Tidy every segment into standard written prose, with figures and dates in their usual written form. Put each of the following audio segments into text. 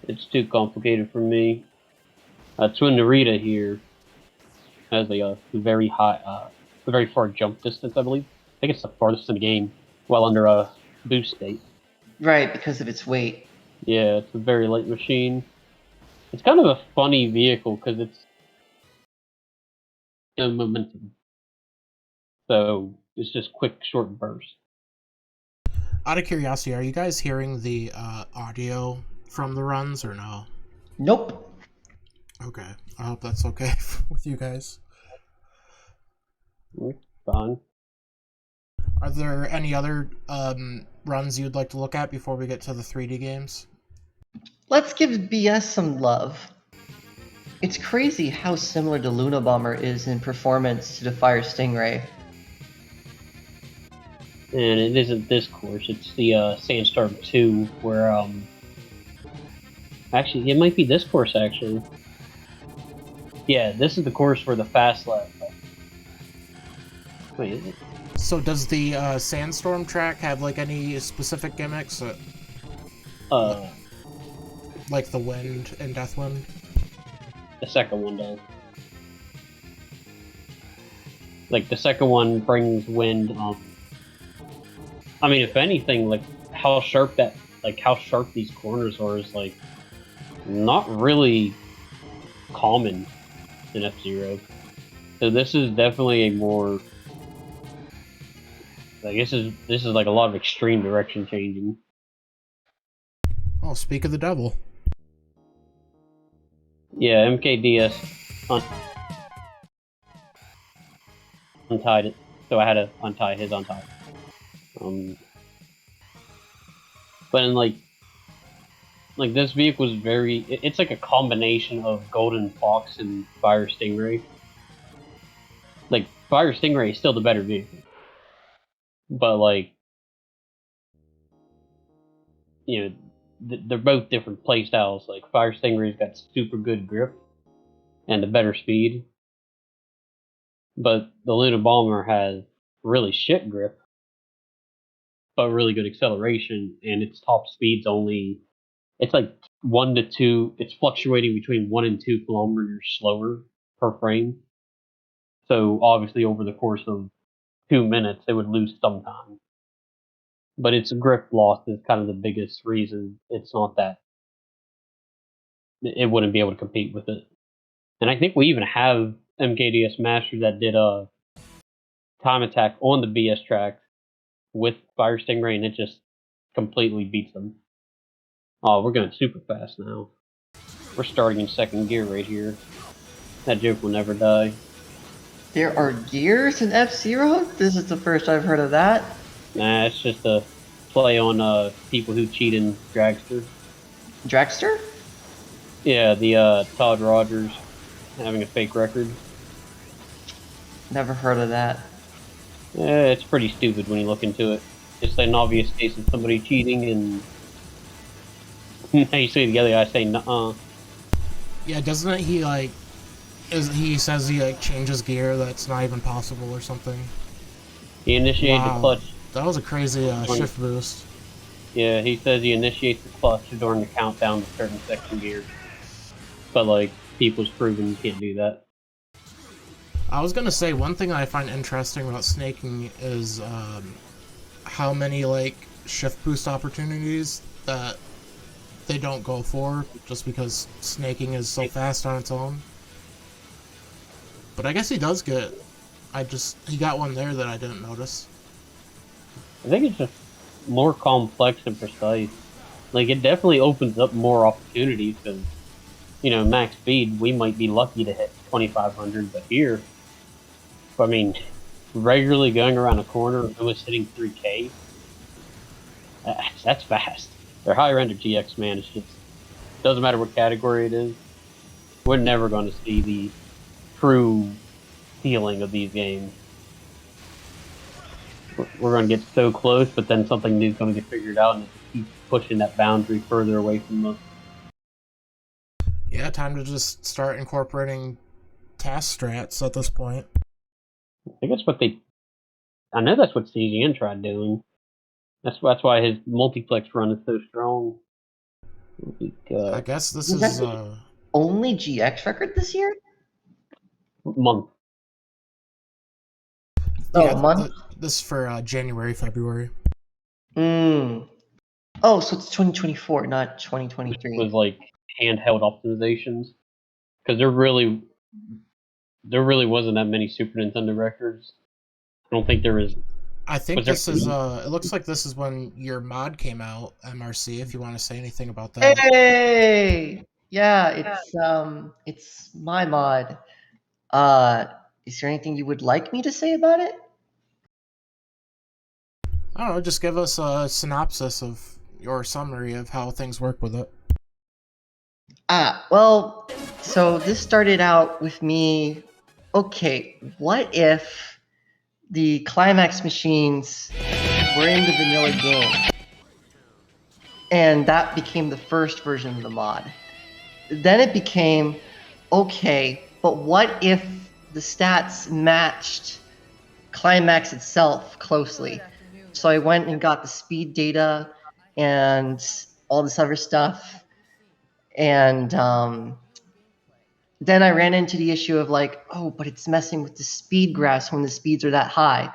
It's too complicated for me. Twin Narita here has a very high, a very far jump distance, I believe. I think it's the farthest in the game, while under a boost state. Right, because of its weight. Yeah, it's a very light machine. It's kind of a funny vehicle because it's momentum. So it's just quick, short bursts. Out of curiosity, are you guys hearing the audio from the runs or no? Nope. Okay, I hope that's okay with you guys. Fine. Are there any other runs you'd like to look at before we get to the 3D games? Let's give BS some love. It's crazy how similar the Luna Bomber is in performance to the Fire Stingray. And it isn't this course, it's the Sandstorm 2, where, actually, it might be this course, actually. Yeah, this is the course where the fast lap. Wait, is it? So does the Sandstorm track have like any specific gimmicks? Like the wind in Deathwind? The second one does. Like, the second one brings wind, I mean, if anything, like, how sharp these corners are is, like, not really common in F-Zero. So this is definitely a more, like, this is like a lot of extreme direction changing. Oh, speak of the devil. Yeah, MKDS untied it, so I had to untie his untie. But in like this vehicle is very, it's like a combination of Golden Fox and Fire Stingray. Like, Fire Stingray is still the better vehicle, but like, you know, they're both different play styles. Like, Fire Stingray's got super good grip and a better speed, but the Luna Bomber has really shit grip, but really good acceleration, and its top speed's only, it's like 1 to 2, it's fluctuating between 1 and 2 kilometers slower per frame. So obviously over the course of 2 minutes it would lose some time. But its grip loss is kind of the biggest reason it's not that, it wouldn't be able to compete with it. And I think we even have MKDS Masters that did a time attack on the BS track with Fire Stingray, and it just completely beats them. Oh, we're going super fast now. We're starting in second gear right here. That joke will never die. There are gears in F-Zero? This is the first I've heard of that. Nah, it's just a play on people who cheat in Dragster. Dragster? Yeah, the Todd Rogers having a fake record. Never heard of that. Yeah, it's pretty stupid when you look into it. It's an obvious case of somebody cheating, and now you see the other guy saying, "Nuh-uh." Yeah, doesn't it he like he says he like changes gear that's not even possible or something? He initiated the clutch. That was a crazy shift boost. Yeah, he says he initiates the clutch during the countdown to certain section gears. But like, people's proven you can't do that. I was gonna say one thing I find interesting about snaking is how many like shift boost opportunities that they don't go for just because snaking is so fast on its own. But I guess he does get. He got one there that I didn't notice. I think it's just more complex and precise. Like, it definitely opens up more opportunities because, you know, max speed, we might be lucky to hit 2,500, but here, I mean, regularly going around a corner and almost hitting 3K, that's fast. Their higher end of GX, man, it's just, doesn't matter what category it is, we're never going to see the true feeling of these games. We're going to get so close, but then something new is going to get figured out, and it keeps pushing that boundary further away from us. Yeah, time to just start incorporating task strats at this point. I think that's what they. I know that's what CGN tried doing. That's why his multiplex run is so strong. I guess this Was is that the only GX record this year? month. Oh, month? This is for January, February. Oh, so it's 2024, not 2023. With like handheld optimizations, because there really wasn't that many Super Nintendo records. I don't think there is. I think there this is it looks like this is when your mod came out, MRC, if you want to say anything about that. Hey! Yeah, it's my mod. Is there anything you would like me to say about it? I don't know, just give us a synopsis of your summary of how things work with it. Well, so this started out with me. Okay, what if the climax machines were in the vanilla game? And that became the first version of the mod. Then it became, okay, but what if the stats matched climax itself closely? So I went and got the speed data and all this other stuff, and then I ran into the issue of like, oh, but it's messing with the speed graphs when the speeds are that high.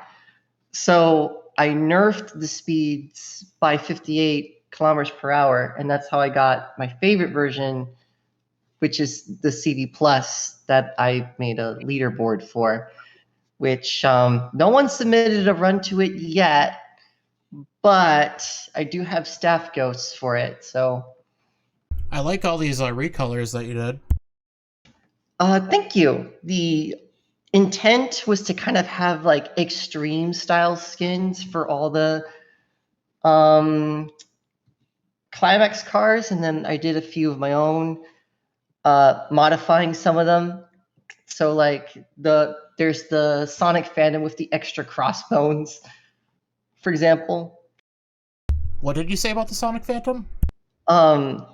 So I nerfed the speeds by 58 kilometers per hour, and that's how I got my favorite version, which is the CD Plus that I made a leaderboard for, which no one submitted a run to it yet, but I do have staff ghosts for it, so. I like all these recolors that you did. Thank you. The intent was to kind of have like extreme style skins for all the climax cars, and then I did a few of my own, modifying some of them. So like there's the Sonic Phantom with the extra crossbones, for example. What did you say about the Sonic Phantom?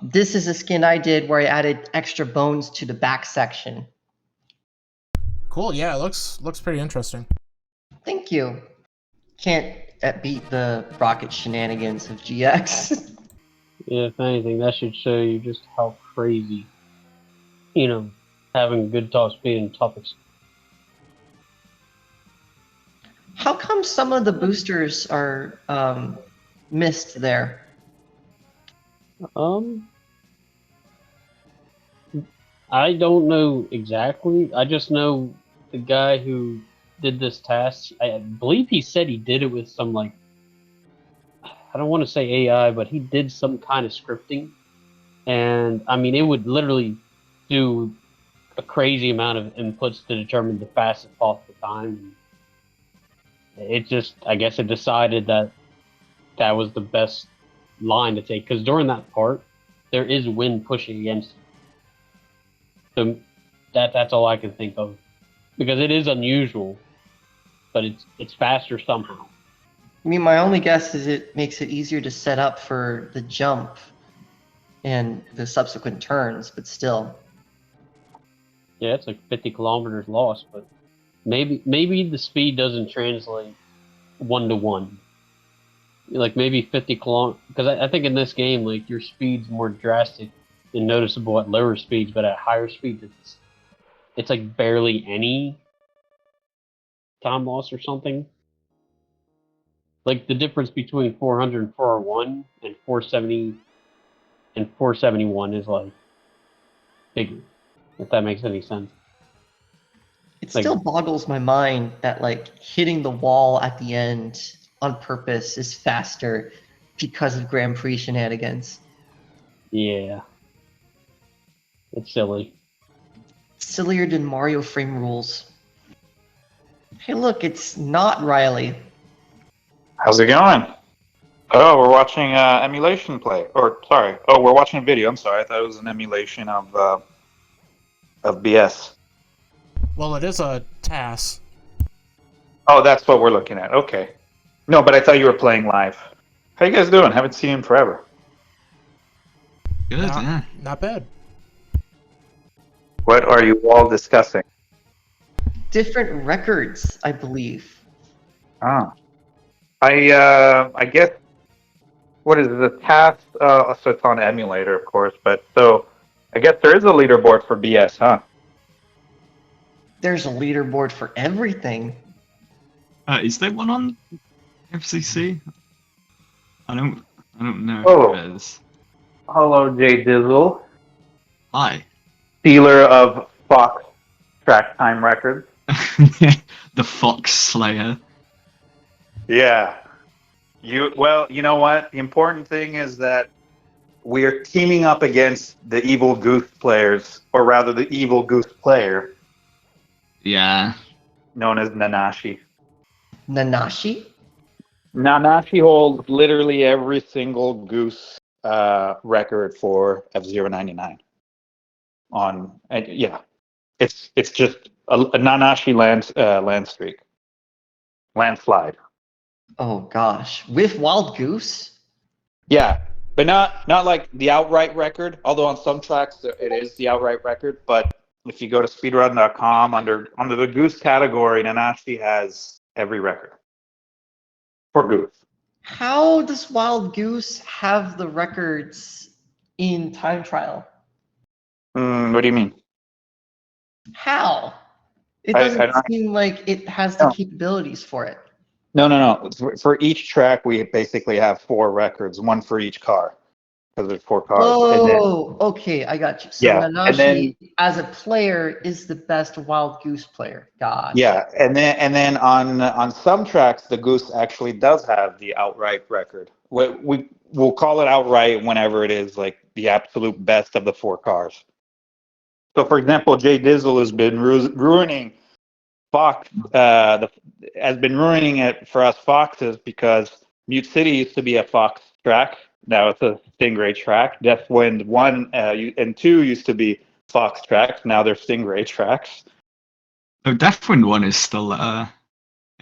This is a skin I did where I added extra bones to the back section. Cool, yeah, it looks pretty interesting. Thank you. Can't beat the rocket shenanigans of GX. Yeah, if anything, that should show you just how crazy, having good top speed and top. How come some of the boosters are missed there? I don't know exactly. I just know the guy who did this task. I believe he said he did it with some like, I don't want to say AI, but he did some kind of scripting, and I mean it would literally do a crazy amount of inputs to determine the fastest possible time. It just, I guess, it decided that that was the best line to take, because during that part there is wind pushing against you. So that's all I can think of, because it is unusual, but it's faster somehow. I mean, my only guess is it makes it easier to set up for the jump and the subsequent turns, but still. Yeah, it's like 50 kilometers lost, but maybe the speed doesn't translate 1-to-1. Like maybe 50 kilometers, because I think in this game, like, your speed's more drastic and noticeable at lower speeds, but at higher speeds it's like barely any time loss or something. Like the difference between 400 and 401 and 470 and 471 is like bigger, if that makes any sense. It Like, still boggles my mind that like hitting the wall at the end on purpose is faster because of Grand Prix shenanigans. yeah, it's silly. Sillier than Mario frame rules. Hey, look, it's not Riley. How's it going? Oh, we're watching emulation play. Or sorry, oh, we're watching a video. I'm sorry, I thought it was an emulation of BS. Well, it is a TAS. Oh, that's what we're looking at. Okay. No, but I thought you were playing live. How you guys doing? Haven't seen him forever. Good, yeah. Not bad. What are you all discussing? Different records, I believe. Ah, I guess what is it, the task? So it's on emulator, of course. But so I guess there is a leaderboard for BS, huh? There's a leaderboard for everything. Is there one on FCC? I don't know if Oh, there is. hello, Jay Dizzle, Hi. dealer of Fox track time records. The Fox Slayer. Yeah. You know what? The important thing is that we are teaming up against the evil goose players, or rather, the evil goose player Yeah. known as Nanashi. Nanashi? Nanashi holds literally every single goose record for F-Zero 99. Yeah, it's just a Nanashi landslide. Oh gosh. With Wild Goose? Yeah, but not like the outright record. Although on some tracks it is the outright record. But if you go to speedrun.com under the Goose category, Nanashi has every record for Goose. How does Wild Goose have the records in time trial? What do you mean? How? It I doesn't don't seem like it has the know. capabilities for it. No. For each track, we basically have 4 records, one for each car, because there's 4 cars. And then Oh, okay, I got you. So yeah, and then Nanashi, as a player, is the best Wild Goose player. Gotcha. yeah, and then on some tracks, the Goose actually does have the outright record. We'll call it outright whenever it is like the absolute best of the 4 cars. So, for example, Jay Dizzle has been ruining Fox. Has been ruining it for us Foxes because Mute City used to be a Fox track. Now it's a Stingray track. Deathwind 1 and 2 used to be Fox tracks. Now they're Stingray tracks. Oh, Deathwind 1 is still yeah,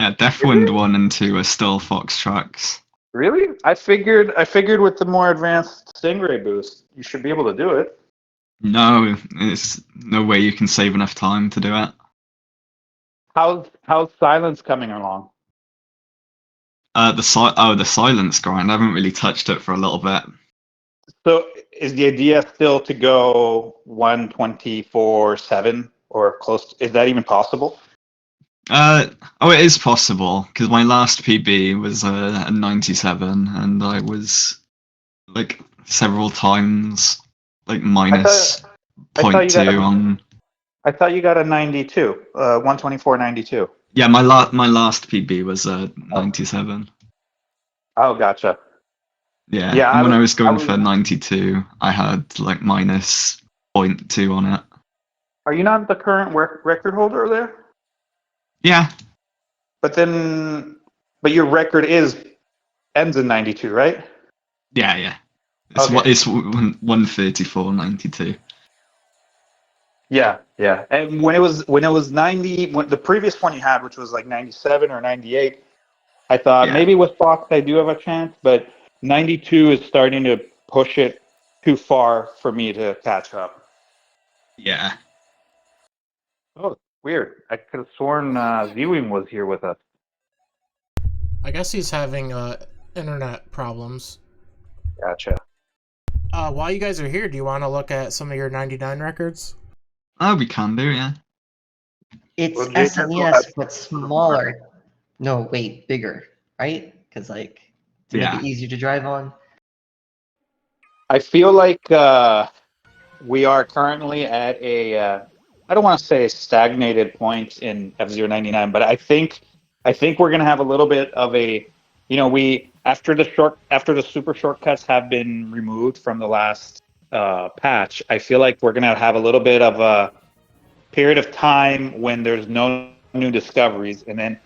Deathwind 1 and 2 are still Fox tracks. Really? I figured with the more advanced Stingray boost, you should be able to do it. No, it's no way you can save enough time to do it. How's Silence coming along? The silence grind. I haven't really touched it for a little bit. So is the idea still to go 124/7 or close? Is that even possible? Oh, it is possible because my last PB was a 97, and I was like several times like minus I thought you got 0.2 on. I thought you got a 92, 124/92. Yeah, my last PB was a 97. Oh, gotcha. Yeah, Yeah, and when I was I going was. for 92, I had like minus 0.2 on it. Are you not the current record holder there? Yeah, But your record ends in 92, right? yeah. Okay. It's 134.92. Yeah. And when it was 90, when the previous one you had, which was like 97 or 98, I thought Yeah, maybe with Fox I do have a chance, but 92 is starting to push it too far for me to catch up. yeah. Oh, weird. I could have sworn Viewing was here with us. I guess he's having internet problems. Gotcha. While you guys are here, do you want to look at some of your 99 records? Oh, we can do, yeah. It's Well, Jason will SNES, have- but smaller. No, wait, bigger, right? Because like to make Yeah. it easier to drive on. I feel like we are currently at a I don't want to say a stagnated point in F-Zero 99, but I think we're going to have a little bit of a, we after the super shortcuts have been removed from the last patch, I feel like we're going to have a little bit of a period of time when there's no new discoveries, and then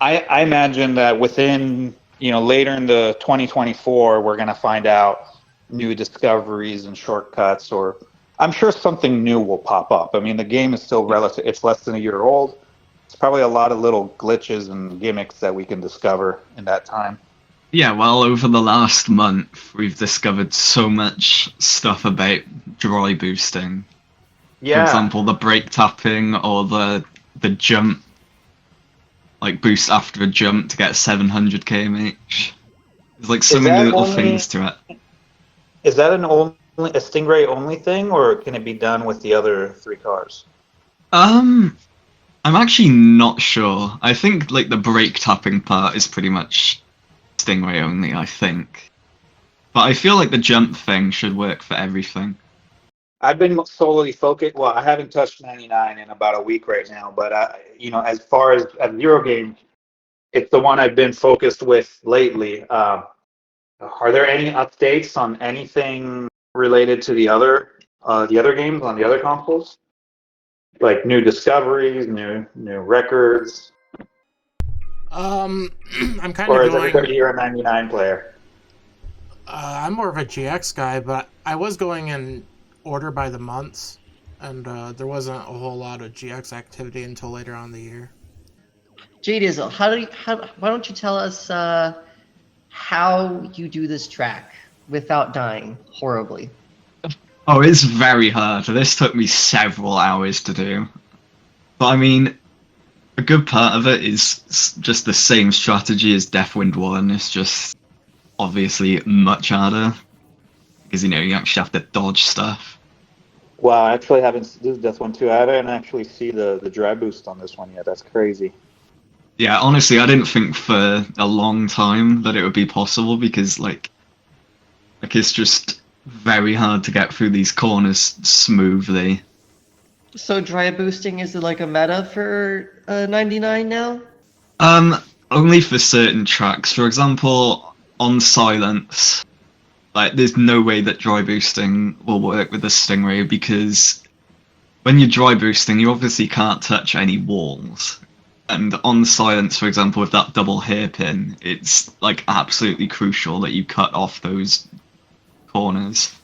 I imagine that within later in the 2024 we're going to find out new discoveries and shortcuts, or I'm sure something new will pop up. I mean, the game is still relative. It's less than a year old. It's probably a lot of little glitches and gimmicks that we can discover in that time. Yeah, well, over the last month, we've discovered so much stuff about dry boosting. For example, the brake tapping or the jump, like boost after a jump to get 700 kmh. There's like so Is many that little only- things to it. Is that a Stingray only thing, or can it be done with the other 3 cars? I'm actually not sure. I think like the brake tapping part is pretty much Stingray only, I think. But I feel like the jump thing should work for everything. I've been solely focused. Well, I haven't touched 99 in about a week right now, but as far as F-Zero game, it's the one I've been focused with lately. Are there any updates on anything related to the other games on the other consoles? Like new discoveries, new records, I'm kind or of is going. everybody here a 99 player? I'm more of a GX guy, but I was going in order by the months, and there wasn't a whole lot of GX activity until later on in the year. J Dizzle, why don't you tell us how you do this track without dying horribly? Oh, it's very hard. This took me several hours to do. But I mean, a good part of it is just the same strategy as Deathwind 1. It's just obviously much harder. Because, you actually have to dodge stuff. Well, I actually haven't. This is Death One too. I haven't actually see the dry boost on this one yet. That's crazy. Yeah, honestly, I didn't think for a long time that it would be possible because, like it's just very hard to get through these corners smoothly. So dry boosting is like a meta for 99 now? Only for certain tracks. For example, on Silence, like there's no way that dry boosting will work with the Stingray because when you're dry boosting, you obviously can't touch any walls. And on Silence, for example, with that double hairpin, it's like absolutely crucial that you cut off those corners.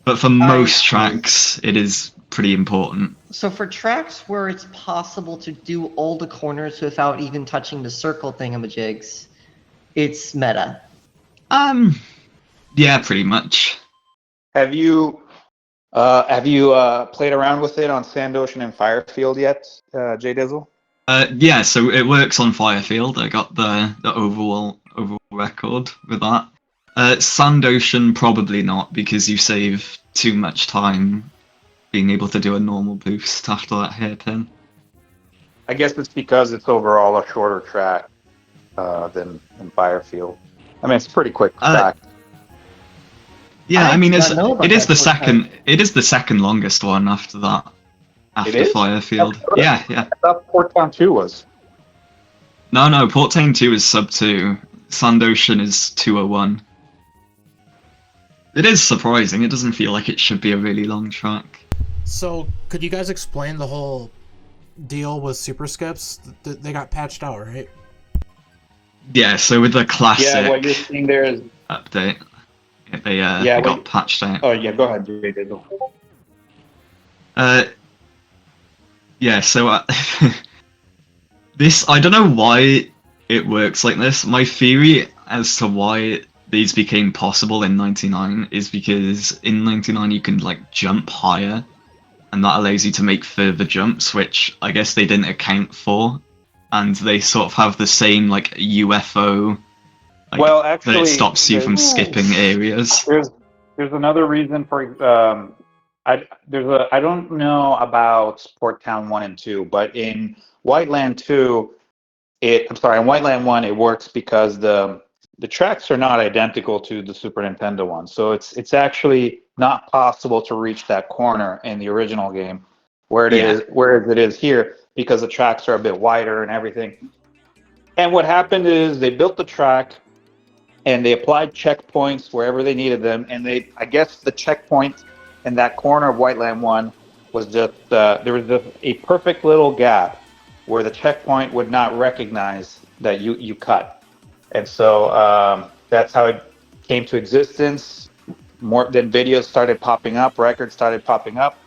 But for most tracks, it is pretty important. So for tracks where it's possible to do all the corners without even touching the circle thingamajigs, it's meta. Yeah, pretty much. Have you played around with it on Sand Ocean and Firefield yet, J Dizzle? Yeah, so it works on Firefield. I got the overall record with that. Sand Ocean, probably not, because you save too much time being able to do a normal boost after that hairpin. I guess it's because it's overall a shorter track than Firefield. I mean, it's a pretty quick track. Yeah, I mean, it is the second. It is the second longest one after that. After is? Firefield. Yeah. I thought Port Town 2 was. No, Port Town 2 is sub 2. Sand Ocean is 201. It is surprising. It doesn't feel like it should be a really long track. So, could you guys explain the whole deal with super skips? They got patched out, right? Yeah, so with the classic Yeah, what you're seeing there is update, they got patched out. Oh yeah, go ahead, J Dizzle. Yeah, so this, I don't know why it works like this. My theory as to why these became possible in 99 is because in 99 you can like jump higher, and that allows you to make further jumps, which I guess they didn't account for, and they sort of have the same like UFO. Like, Well, actually, that it stops you from skipping areas. There's another reason for I don't know about Port Town 1 and 2, but in Whiteland 2, in Whiteland 1 it works because the tracks are not identical to the Super Nintendo one. So it's actually not possible to reach that corner in the original game whereas it is here because the tracks are a bit wider and everything. And what happened is they built the track and they applied checkpoints wherever they needed them, and I guess the checkpoint in that corner of Whiteland 1 was just, there was just a perfect little gap where the checkpoint would not recognize that you cut. And so that's how it came to existence. More than videos started popping up, records started popping up,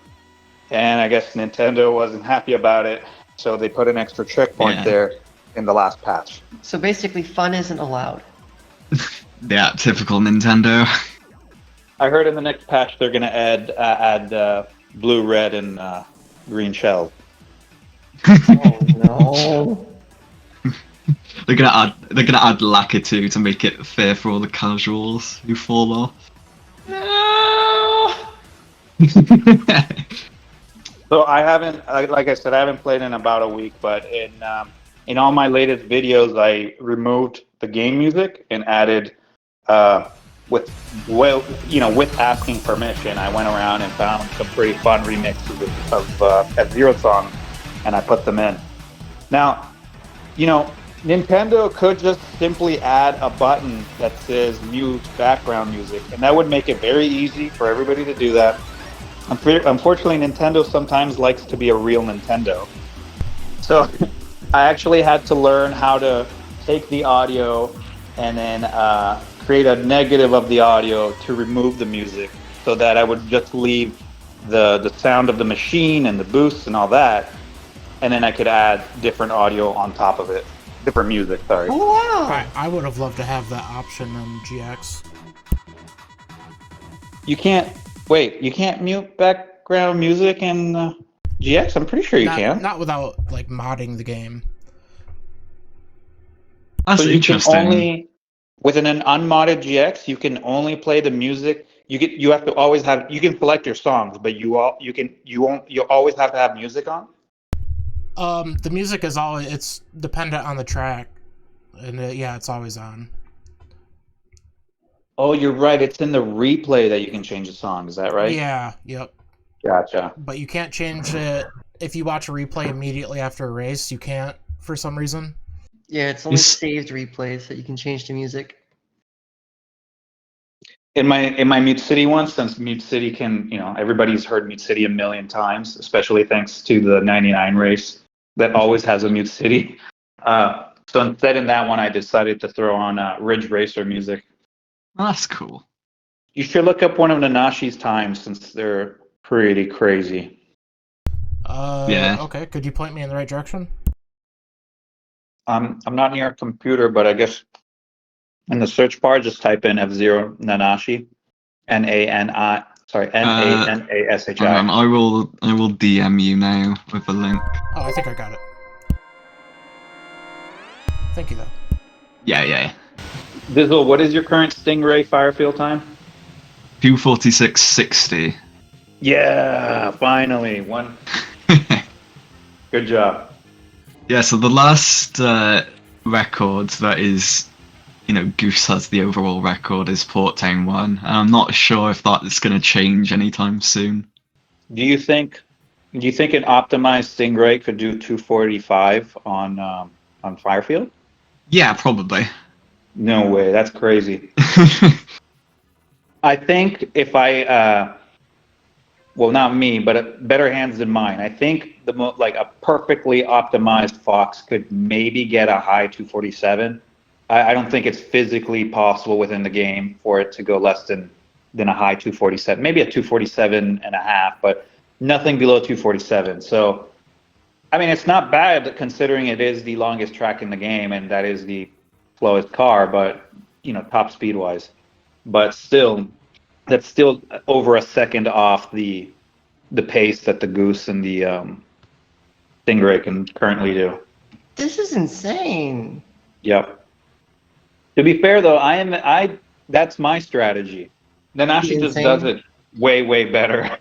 and I guess Nintendo wasn't happy about it, so they put an extra checkpoint there in the last patch. So basically, fun isn't allowed. Yeah, typical Nintendo. I heard in the next patch they're gonna add blue, red, and green shells. Oh no. They're gonna add Lakitu to make it fair for all the casuals who fall off. No. So I haven't, like I said, I haven't played in about a week. But in all my latest videos, I removed the game music and added, with with asking permission. I went around and found some pretty fun remixes of F-Zero songs, and I put them in. Now, Nintendo could just simply add a button that says mute background music, and that would make it very easy for everybody to do that. Unfortunately, Nintendo sometimes likes to be a real Nintendo. So I actually had to learn how to take the audio and then create a negative of the audio to remove the music, so that I would just leave the sound of the machine and the boosts and all that, and then I could add different audio on top of it. Different music, sorry. Oh wow! I would have loved to have that option in GX. You can't mute background music in GX? I'm pretty sure you can. Not without like modding the game. That's So you can interesting. only, within an unmodded GX, you can only play the music. You have to always have, you can select your songs, but you always have to have music on. The music is it's dependent on the track, and yeah, it's always on. Oh, you're right. It's in the replay that you can change the song. Is that right? Yeah, yep. Gotcha. But you can't change it if you watch a replay immediately after a race. You can't for some reason. Yeah, it's only saved replays that you can change to music. In my Mute City one, since Mute City can, everybody's heard Mute City a million times, especially thanks to the 99 race that always has a Mute City. So instead, in that one, I decided to throw on Ridge Racer music. Oh, that's cool. You should look up one of Nanashi's times, since they're pretty crazy. Yeah. Okay, could you point me in the right direction? I'm not near a computer, but I guess in the search bar, just type in F-Zero Nanashi, Nanashi. Hang on, I will DM you now with a link. Oh, I think I got it. Thank you, though. Yeah. Dizzle, what is your current Stingray Firefield time? 2:46.60. Yeah, finally one. Good job. Yeah, so the last record that is, Goose has the overall record is Port Town 1, and I'm not sure if that is going to change anytime soon. Do you think an optimized Stingray could do 245 on Firefield? Yeah, probably. No way, that's crazy. I think if well, not me, but better hands than mine. I think a perfectly optimized Fox could maybe get a high 247. I don't think it's physically possible within the game for it to go less than a high 247. Maybe a 247 and a half, but nothing below 247. So, I mean, it's not bad considering it is the longest track in the game and that is the slowest car, but top speed wise. But still, that's still over a second off the pace that the Goose and the Stingray can currently do. This is insane. Yep. To be fair though, that's my strategy. Nanashi just does it way better.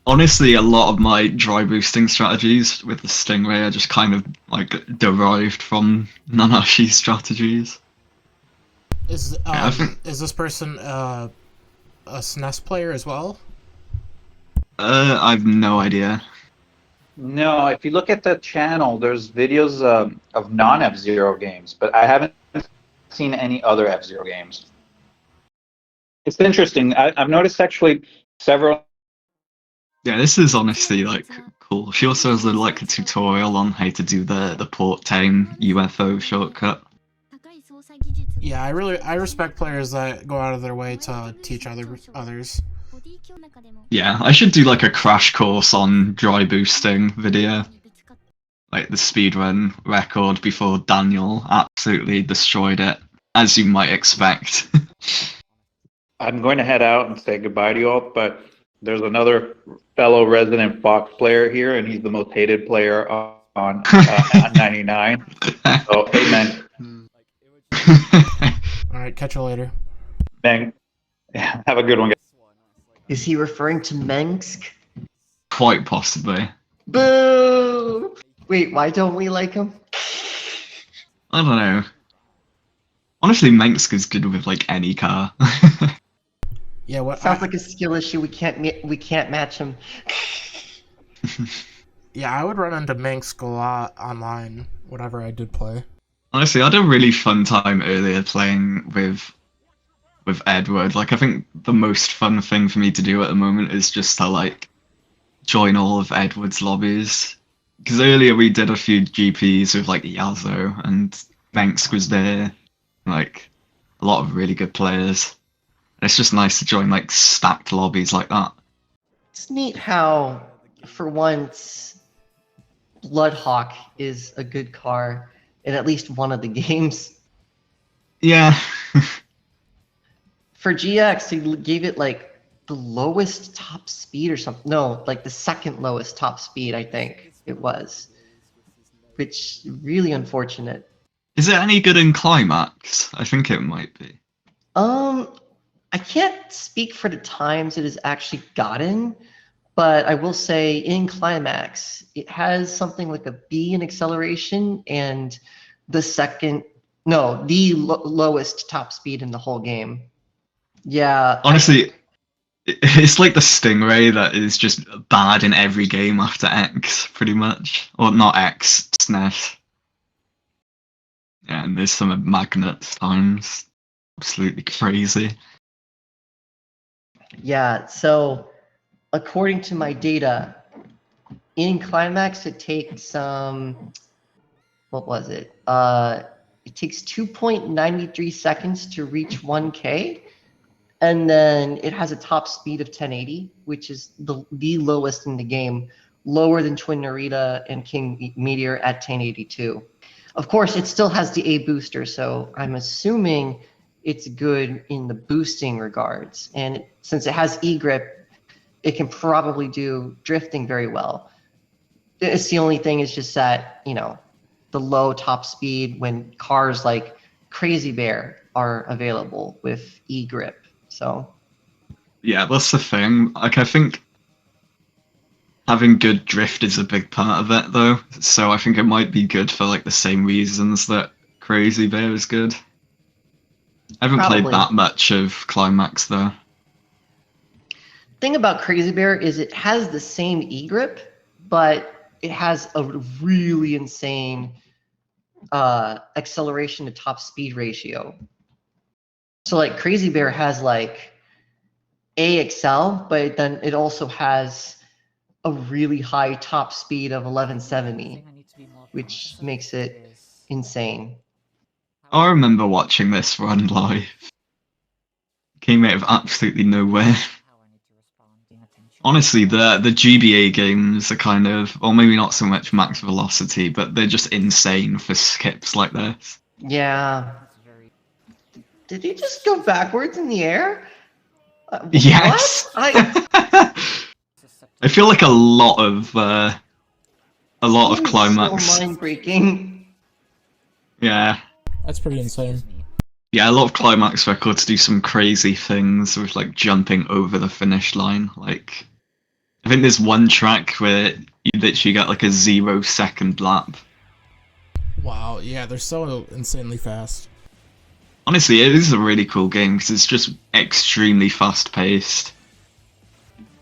Honestly, a lot of my dry boosting strategies with the Stingray are just kind of derived from Nanashi's strategies. Is this person a SNES player as well? I've no idea. No, if you look at the channel, there's videos of non-F-Zero games, but I haven't seen any other F-Zero games. It's interesting. I've noticed actually several. Yeah, this is honestly cool. She also has a tutorial on how to do the Port Town UFO shortcut. Yeah, I respect players that go out of their way to teach others. Yeah, I should do a crash course on dry boosting video. The speedrun record before Daniel absolutely destroyed it, as you might expect. I'm going to head out and say goodbye to you all, but there's another fellow resident Fox player here, and he's the most hated player on on 99. So, amen. Alright, catch you later. Man, yeah, have a good one, guys. Is he referring to Mengsk? Quite possibly. Boo! Wait, why don't we like him? I don't know. Honestly, Mengsk is good with like any car. Yeah, what? Sounds like a skill issue. We can't match him. Yeah, I would run into Minsk a lot online whenever I did play. Honestly, I had a really fun time earlier playing with Edward. Like, I think the most fun thing for me to do at the moment is just to like join all of Edward's lobbies. Because earlier we did a few GPs with like Yazo and Mengsk was there. Like a lot of really good players. And it's just nice to join like stacked lobbies like that. It's neat how, for once, Bloodhawk is a good car in at least one of the games. Yeah. For GX, they gave it like the lowest top speed or something. No, like the second lowest top speed, I think it was. Which really unfortunate. Is it any good in Climax? I think it might be. I can't speak for the times it has actually gotten, but I will say in Climax, it has something like a B in acceleration and the lowest top speed in the whole game. Yeah. Honestly, it's like the Stingray that is just bad in every game after X, pretty much. Or not X, SNES. Yeah, and there's some magnets times. Absolutely crazy. Yeah, so according to my data, in Climax it takes what was it? It takes 2.93 seconds to reach 1K, and then it has a top speed of 1080, which is the lowest in the game, lower than Twin Narita and King Meteor at 1082. Of course, it still has the A booster, so I'm assuming it's good in the boosting regards. And since it has E-grip, it can probably do drifting very well. It's the only thing is just that, the low top speed when cars like Crazy Bear are available with E-grip. So Yeah, that's the thing. Like, I think having good drift is a big part of it, though. So I think it might be good for like the same reasons that Crazy Bear is good. I haven't Probably. played that much of Climax though. Thing about Crazy Bear is it has the same E-grip, but it has a really insane acceleration to top speed ratio. So like Crazy Bear has like AXL, but then it also has a really high top speed of 1170, which makes it insane. I remember watching this run live. Came out of absolutely nowhere. Honestly, the GBA games are kind of, or maybe not so much max velocity, but they're just insane for skips like this. Yeah. Did he just go backwards in the air? Yes. What? I feel like a lot of Seems Climax. so mind-breaking. Yeah. That's pretty insane. Yeah, a lot of Climax records do some crazy things with like jumping over the finish line. Like, I think there's one track where you literally get like a 0-second lap. Wow, yeah, they're so insanely fast. Honestly, it is a really cool game because it's just extremely fast paced.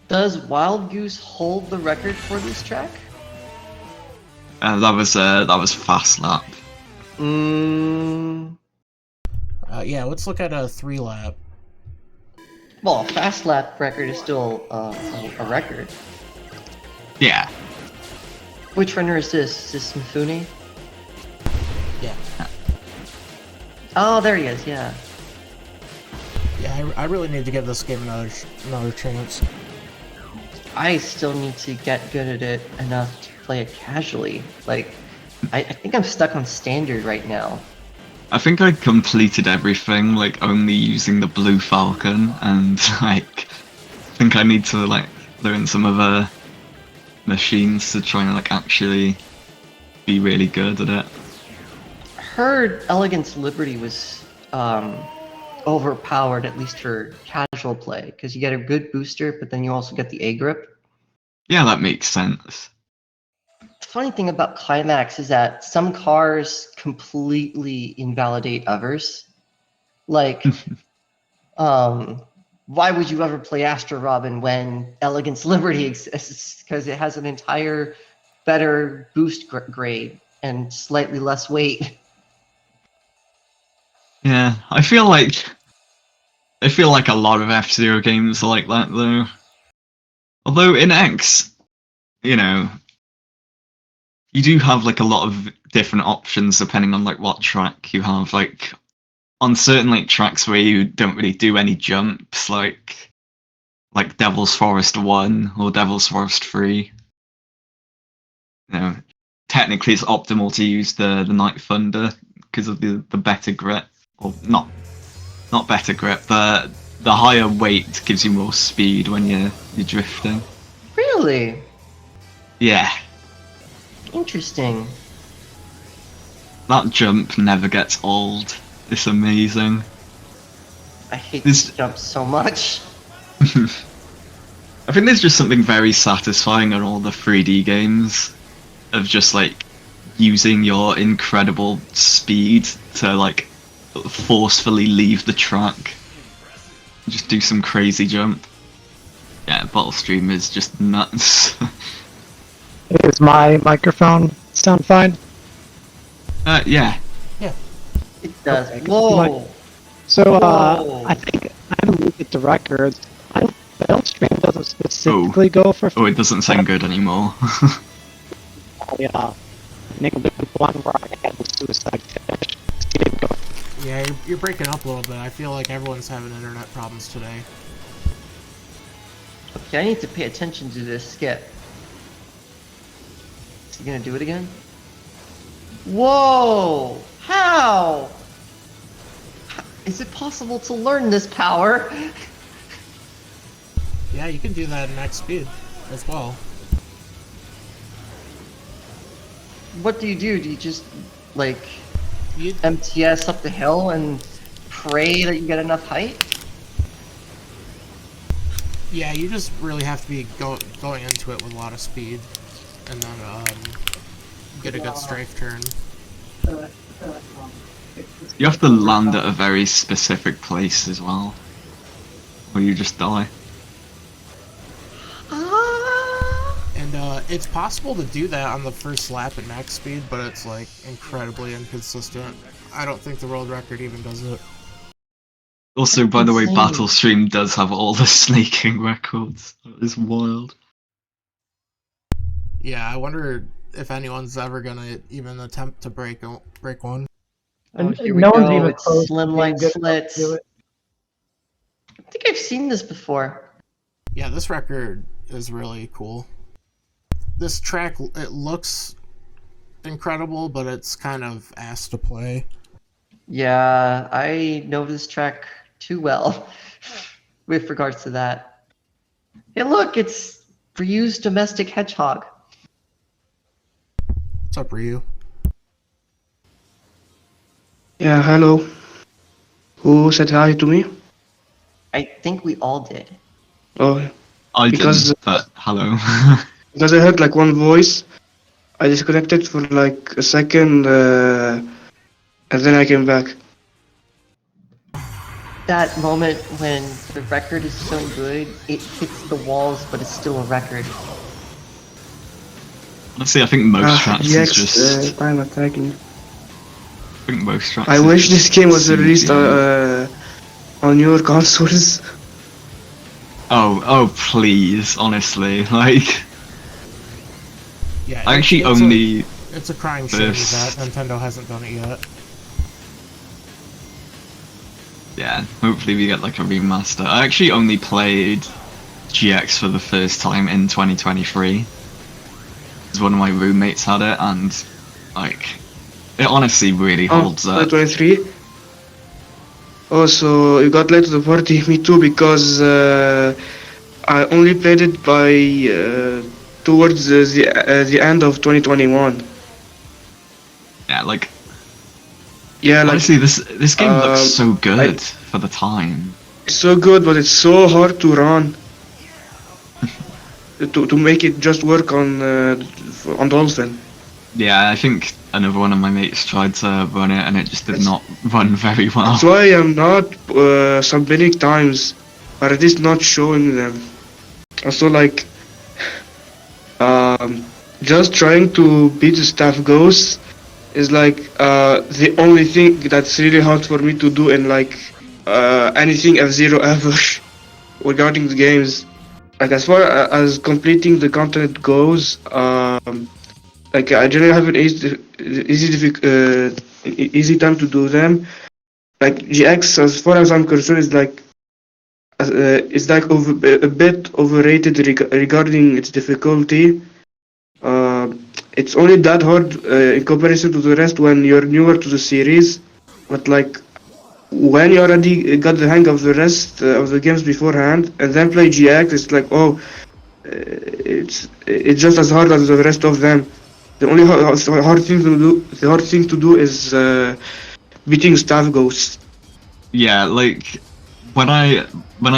Does Wild Goose hold the record for this track? That was Fast Lap. Yeah, let's look at a 3-lap. Well, Fast Lap record is still a record. Yeah. Which runner is this? Is this Mifune? Yeah. Oh, there he is, yeah. Yeah, I really need to give this game another chance. I still need to get good at it enough to play it casually. Like, I think I'm stuck on standard right now. I think I completed everything, like, only using the blue Falcon, and, like, I think I need to, like, learn some other machines to try and, like, actually be really good at it. Heard Elegance Liberty was overpowered, at least for casual play, because you get a good booster, but then you also get the A grip. Yeah, that makes sense. The funny thing about Climax is that some cars completely invalidate others. Like, why would you ever play Astro Robin when Elegance Liberty exists? Because it has an entire better boost grade and slightly less weight. Yeah, I feel like a lot of F-Zero games are like that though. Although in X, you know, you do have like a lot of different options depending on like what track you have. Like on certain like tracks where you don't really do any jumps, like Devil's Forest 1 or Devil's Forest 3. You know, technically it's optimal to use the Night Thunder because of the better grip, or not better grip, but the higher weight gives you more speed when you're drifting. Really? Yeah, Interesting. that jump never gets old. It's amazing. I hate This- this jump so much. I think there's just something very satisfying in all the 3D games of just like using your incredible speed to like forcefully leave the track. Just do some crazy jump. Yeah, Bottle Stream is just nuts. Is my microphone sound fine? Yeah. It does. Okay. Whoa! So, Whoa. I think I haven't looked at the records. Bell Stream doesn't specifically go for. Oh, it doesn't sound good anymore. Yeah. Nick the one where I had the suicide finish. It didn't go. Yeah, you're breaking up a little bit. I feel like everyone's having internet problems today. Okay, I need to pay attention to this skip. Is he gonna do it again? Whoa! How? Is it possible to learn this power? Yeah, you can do that in max speed as well. What do? Do you just, like, You, MTS up the hill and pray that you get enough height? yeah, you just really have to be going into it with a lot of speed, and then get a good strafe turn. You have to land at a very specific place as well, or you just die. And it's possible to do that on the first lap at max speed, but it's like incredibly inconsistent. I don't think the world record even does it. Also, by the way, insane. Battle Stream does have all the snaking records. That is wild. Yeah, I wonder if anyone's ever gonna even attempt to break one. Oh, And here we no one's go. even It's close to slimline being good enough to slits. do it. I think I've seen this before. Yeah, this record is really cool. This track, it looks incredible, but it's kind of ass to play. Yeah, I know this track too well with regards to that. Hey, look, it's Ryu's domestic hedgehog. What's up, Ryu? Yeah, hello. Who said hi to me? I think we all did. Oh, I Because- didn't, but hello. because I heard like one voice. I disconnected for like a second, and then I came back. That moment when the record is so good, it hits the walls, but it's still a record. Honestly, I think most tracks is GX, just. I'm attacking. I think most tracks. I is wish this just game was CGI. released on your consoles. Oh, please, honestly, like. Yeah, I actually it's only. it's a crying shame this- that Nintendo hasn't done it yet. Yeah, hopefully we get like a remaster. I actually only played GX for the first time in 2023. Because one of my roommates had it, and like, it honestly really holds up. 23. Oh, so you got late to the party. Me too, because I only played it by towards the end of 2021. Yeah, like Yeah, like honestly, this game looks so good I- for the time. it's so good, but it's so hard to run. To make it just work on Dolphin. Yeah, I think another one of my mates tried to run it and it just did That's- not run very well. That's why I'm not submitting times, or at least not showing them. Also, like, just trying to beat the staff ghosts is like the only thing that's really hard for me to do in like anything F-Zero ever regarding the games. Like as far as completing the content goes, like I generally have an easy time to do them. Like GX, as far as I'm concerned, is like a bit overrated regarding its difficulty. Uh, it's only that hard in comparison to the rest when you're newer to the series, but like when you already got the hang of the rest of the games beforehand and then play GX, it's like it's just as hard as the rest of them. The only hard thing to do is beating staff ghosts. Yeah, like when I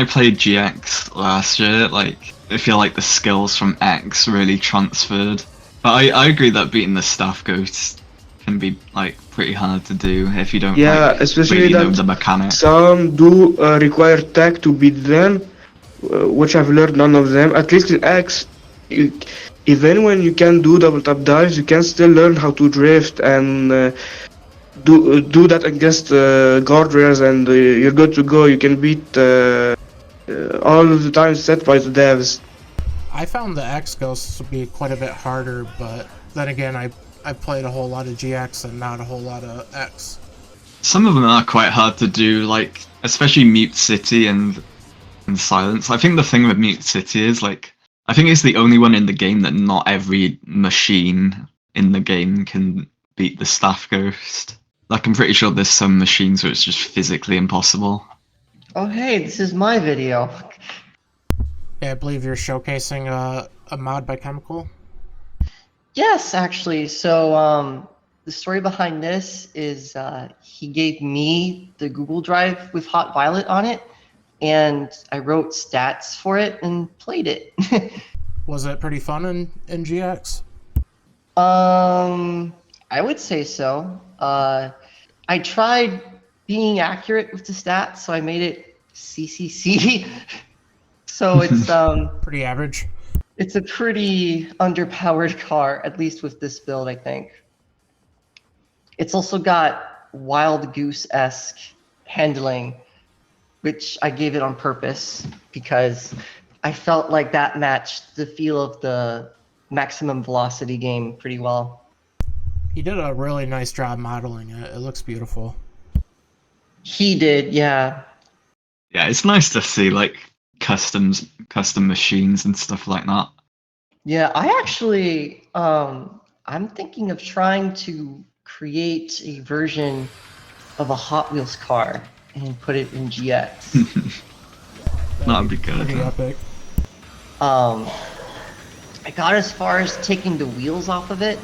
played GX last year, like I feel like the skills from X really transferred. But I agree that beating the staff ghost can be like pretty hard to do if you don't Yeah, like especially really know that the mechanics. some do require tech to beat them, which I've learned none of them. At least in X, you, even when you can do double tap dives, you can still learn how to drift and do that against guardrails, and you're good to go. You can beat all of the times set by the devs. I found the X ghosts to be quite a bit harder, but then again, I played a whole lot of GX and not a whole lot of X. Some of them are quite hard to do, like especially Mute City and Silence. I think the thing with Mute City is like I think it's the only one in the game that not every machine in the game can beat the staff ghost. Like I'm pretty sure there's some machines where it's just physically impossible. Oh hey, this is my video. Yeah, I believe you're showcasing a mod by Chemical. Yes, actually. So the story behind this is he gave me the Google Drive with Hot Violet on it, and I wrote stats for it and played it. Was it pretty fun in GX? I would say so. I tried being accurate with the stats, so I made it CCC. So Pretty average. it's a pretty underpowered car, at least with this build, I think. It's also got Wild Goose-esque handling, which I gave it on purpose because I felt like that matched the feel of the Maximum Velocity game pretty well. He did a really nice job modeling it. It looks beautiful. He did, yeah. Yeah, it's nice to see like custom machines and stuff like that. Yeah, I actually, I'm thinking of trying to create a version of a Hot Wheels car and put it in GX. That'd be good. Pretty epic. I got as far as taking the wheels off of it.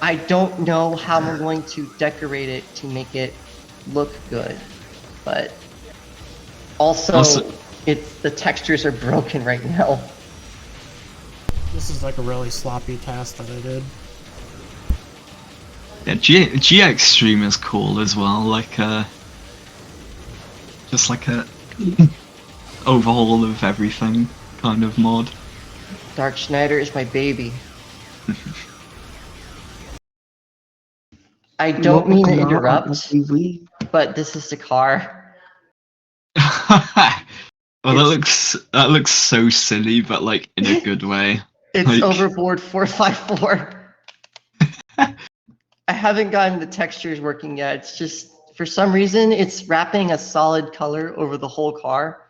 I don't know how I'm going to decorate it to make it look good, but also the textures are broken right now. This is like a really sloppy task that I did. Yeah, GX Stream is cool as well. Like just like a overhaul of everything kind of mod. Dark Schneider is my baby. I don't mean to interrupt, but this is the car. Well, that looks so silly, but like in a good way. It's Like- Overboard 454. I haven't gotten the textures working yet. It's just, for some reason, it's wrapping a solid color over the whole car.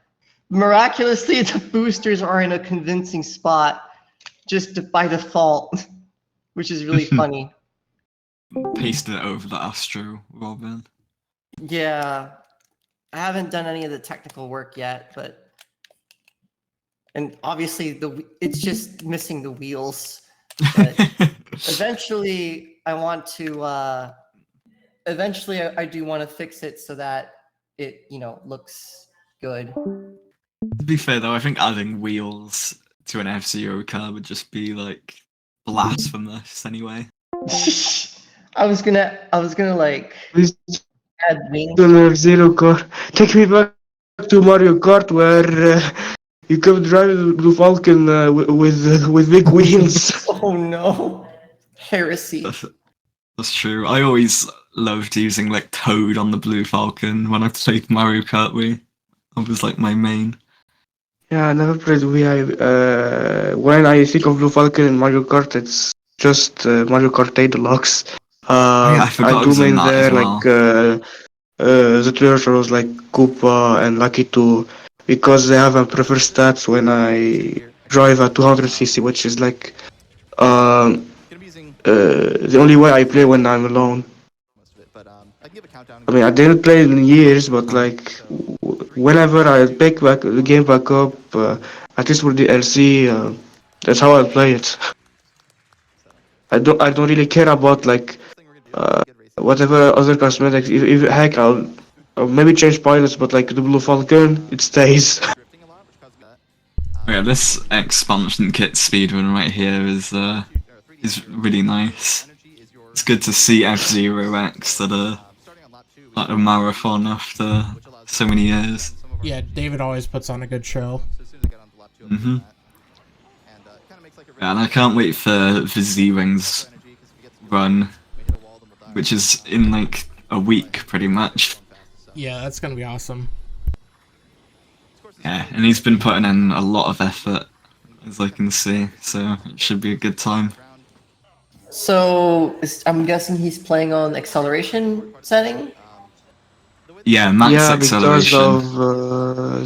Miraculously, the boosters are in a convincing spot just by default, which is really funny. Pasted it over the Astro, Robin. Yeah, I haven't done any of the technical work yet, but and obviously it's just missing the wheels. But eventually, I want to eventually I do want to fix it so that it, looks good. To be fair though, I think adding wheels to an F-Zero car would just be like blasphemous anyway. I was gonna like Please add wings. don't have Zero car. Take me back to Mario Kart where you could drive the Blue Falcon with big wheels. Oh no, heresy. That's true. I always loved using like Toad on the Blue Falcon when I played Mario Kart Wii. That was like my main. Yeah, I never played Wii. When I think of Blue Falcon and Mario Kart, it's just Mario Kart 8 Deluxe. Yeah, I I forgot it do was in main that as there well. the turtles like Koopa and Lucky 2 because they have a preferred stats when I drive a 200cc, which is like the only way I play when I'm alone. I mean, I didn't play in years, but like whenever I pick back the game back up, at least for the LC, that's how I play it. I don't really care about like whatever other cosmetics. If heck, I'll maybe change pilots, but like the Blue Falcon, it stays. Yeah, this expansion kit speedrun right here is really nice. It's good to see F-Zero X at a marathon after so many years. Yeah, David always puts on a good show. Mhm. Yeah, and I can't wait for the Z-Wings run, which is in like a week pretty much. Yeah, that's gonna be awesome. Yeah, and he's been putting in a lot of effort, as I can see, so it should be a good time. So I'm guessing he's playing on acceleration setting. Yeah, max Yeah, because acceleration. of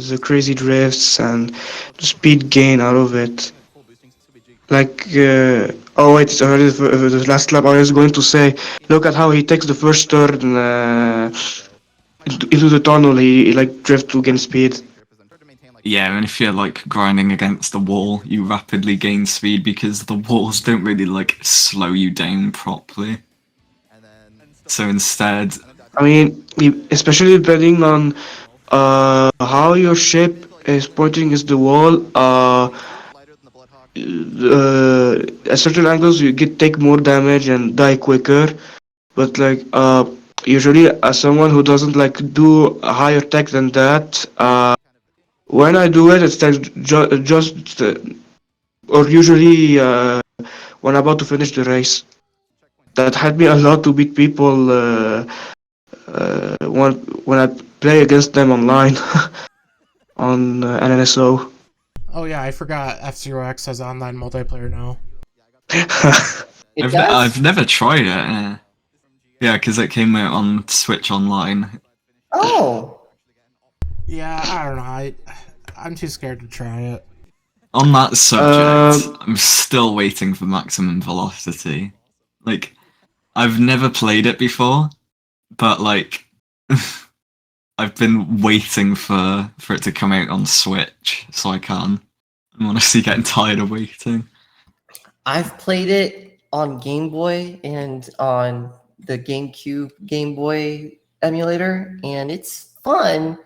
the crazy drifts and the speed gain out of it. Like, oh wait, it's already the last lap. I was going to say, look at how he takes the first turn into the tunnel. He like drift to gain speed. Yeah, and if you're like grinding against the wall, you rapidly gain speed because the walls don't really like slow you down properly. So instead, I mean, especially depending on how your ship is pointing against the wall. At certain angles, you take more damage and die quicker. But like usually, as someone who doesn't like do a higher tech than that, when I do it, it's like just or usually when I'm about to finish the race. That helped me a lot to beat people when I play against them online on NNSO. Oh yeah, I forgot F-Zero X has online multiplayer now. It does? I've never tried it. Yeah, because it came out on Switch Online. Oh, Yeah, I don't know. I'm too scared to try it. On that subject, I'm still waiting for Maximum Velocity. Like, I've never played it before, but like, I've been waiting for it to come out on Switch so I can. I'm honestly getting tired of waiting. I've played it on Game Boy and on the GameCube Game Boy emulator, and it's fun.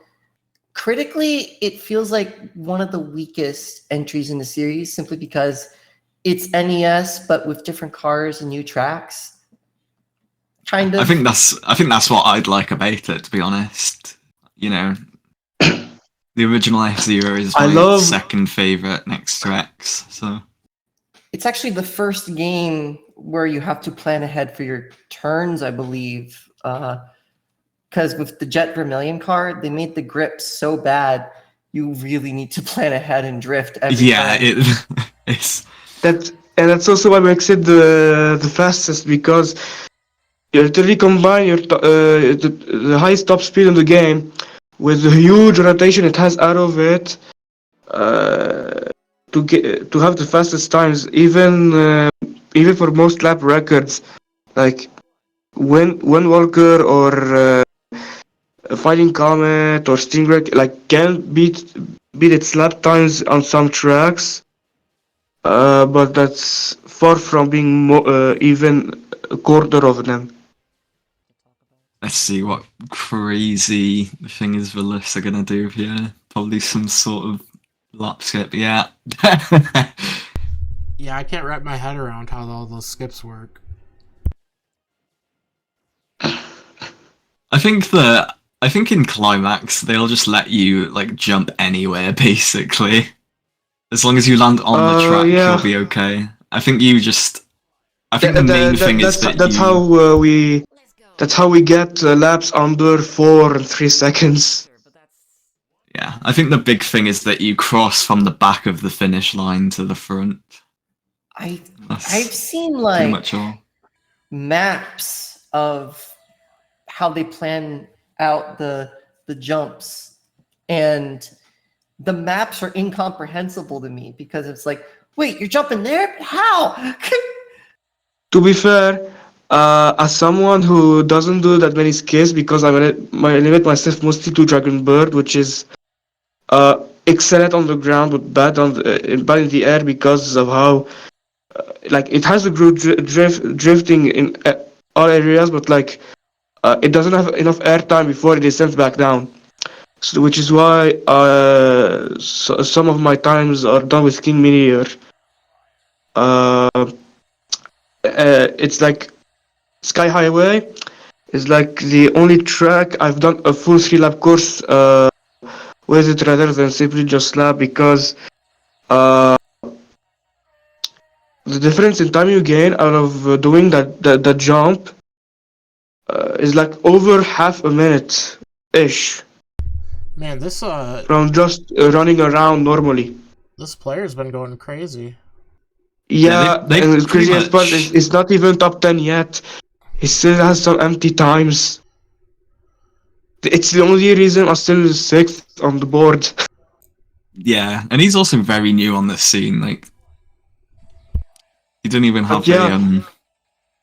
Critically, it feels like one of the weakest entries in the series simply because it's NES but with different cars and new tracks. Kind of. I think that's what I'd like about it, to be honest. You know, the original F-Zero is my second favorite next to X, so It's actually the first game where you have to plan ahead for your turns, I believe. Because with the Jet Vermilion card, they made the grip so bad, you really need to plan ahead and drift every time. It's that's also what makes it the fastest, because you literally combine the highest top speed in the game with the huge rotation it has out of it to have the fastest times, even for most lap records. Like when Walker or Fighting Comet or Stingray like can beat its lap times on some tracks, but that's far from being even a quarter of them. Let's see what crazy thing the lifts are gonna do here. Probably some sort of lap skip. Yeah. Yeah, I can't wrap my head around how all those skips work. I think in climax they'll just let you like jump anywhere basically. As long as you land on the track, Yeah. you'll be okay. I think the main thing is that that's how we get laps under 4 and 3 seconds. Yeah, I think the big thing is that you cross from the back of the finish line to the front. I've seen Pretty like much all. maps of how they plan out the jumps, and the maps are incomprehensible to me because it's like, wait, you're jumping there? How? To be fair, as someone who doesn't do that many skips because I limit myself mostly to Dragon Bird, which is excellent on the ground but bad in the air because of how like it has a good drifting in all areas, but like it doesn't have enough air time before it descends back down. So, which is why some of my times are done with King Meteor. It's like Sky Highway is like the only track I've done a full 3-lap course with it rather than simply just lap because uh, the difference in time you gain out of doing that jump is like over half a minute ish Man, this from just running around normally. this player's been going crazy. Yeah, they've and the pretty craziest part is much. it's not even top 10 yet. He still has some empty times. It's the only reason I'm still 6th on the board. Yeah, and he's also very new on the scene. Like, he didn't even But have yeah,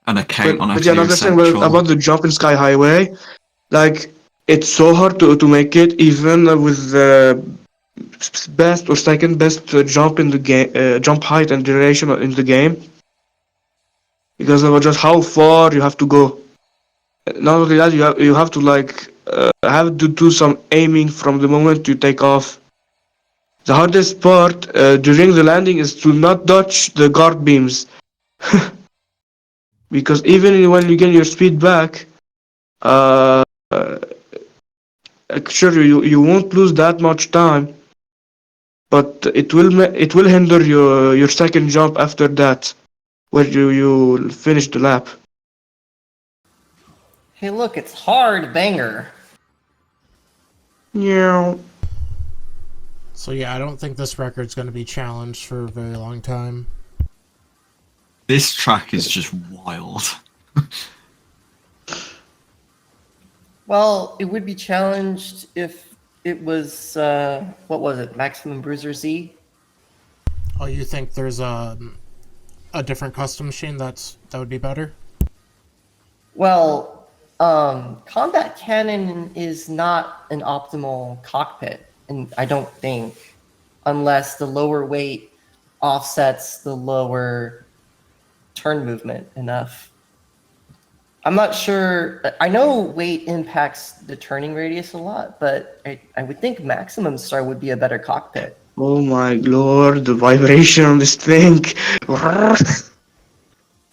an account on but yeah, F-Zero another thing Central. about the jump in Sky Highway, like it's so hard to make it even with the best or second best jump in the game, jump height and duration in the game, because of just how far you have to go. Not only that, you have to like have to do some aiming from the moment you take off. The hardest part during the landing is to not dodge the guard beams, because even when you get your speed back, uh, sure you won't lose that much time, but it will hinder your second jump after that, where you finish the lap. Hey, look, it's hard banger. Yeah. So yeah, I don't think this record's going to be challenged for a very long time. This track is just wild. Well, it would be challenged if it was what was it, Maximum Bruiser Z? Oh, you think there's a different custom machine that would be better? Well, Combat Cannon is not an optimal cockpit, and I don't think, unless the lower weight offsets the lower turn movement enough. I'm not sure. I know weight impacts the turning radius a lot, but I would think Maximum Star would be a better cockpit. Oh my lord, the vibration on this thing.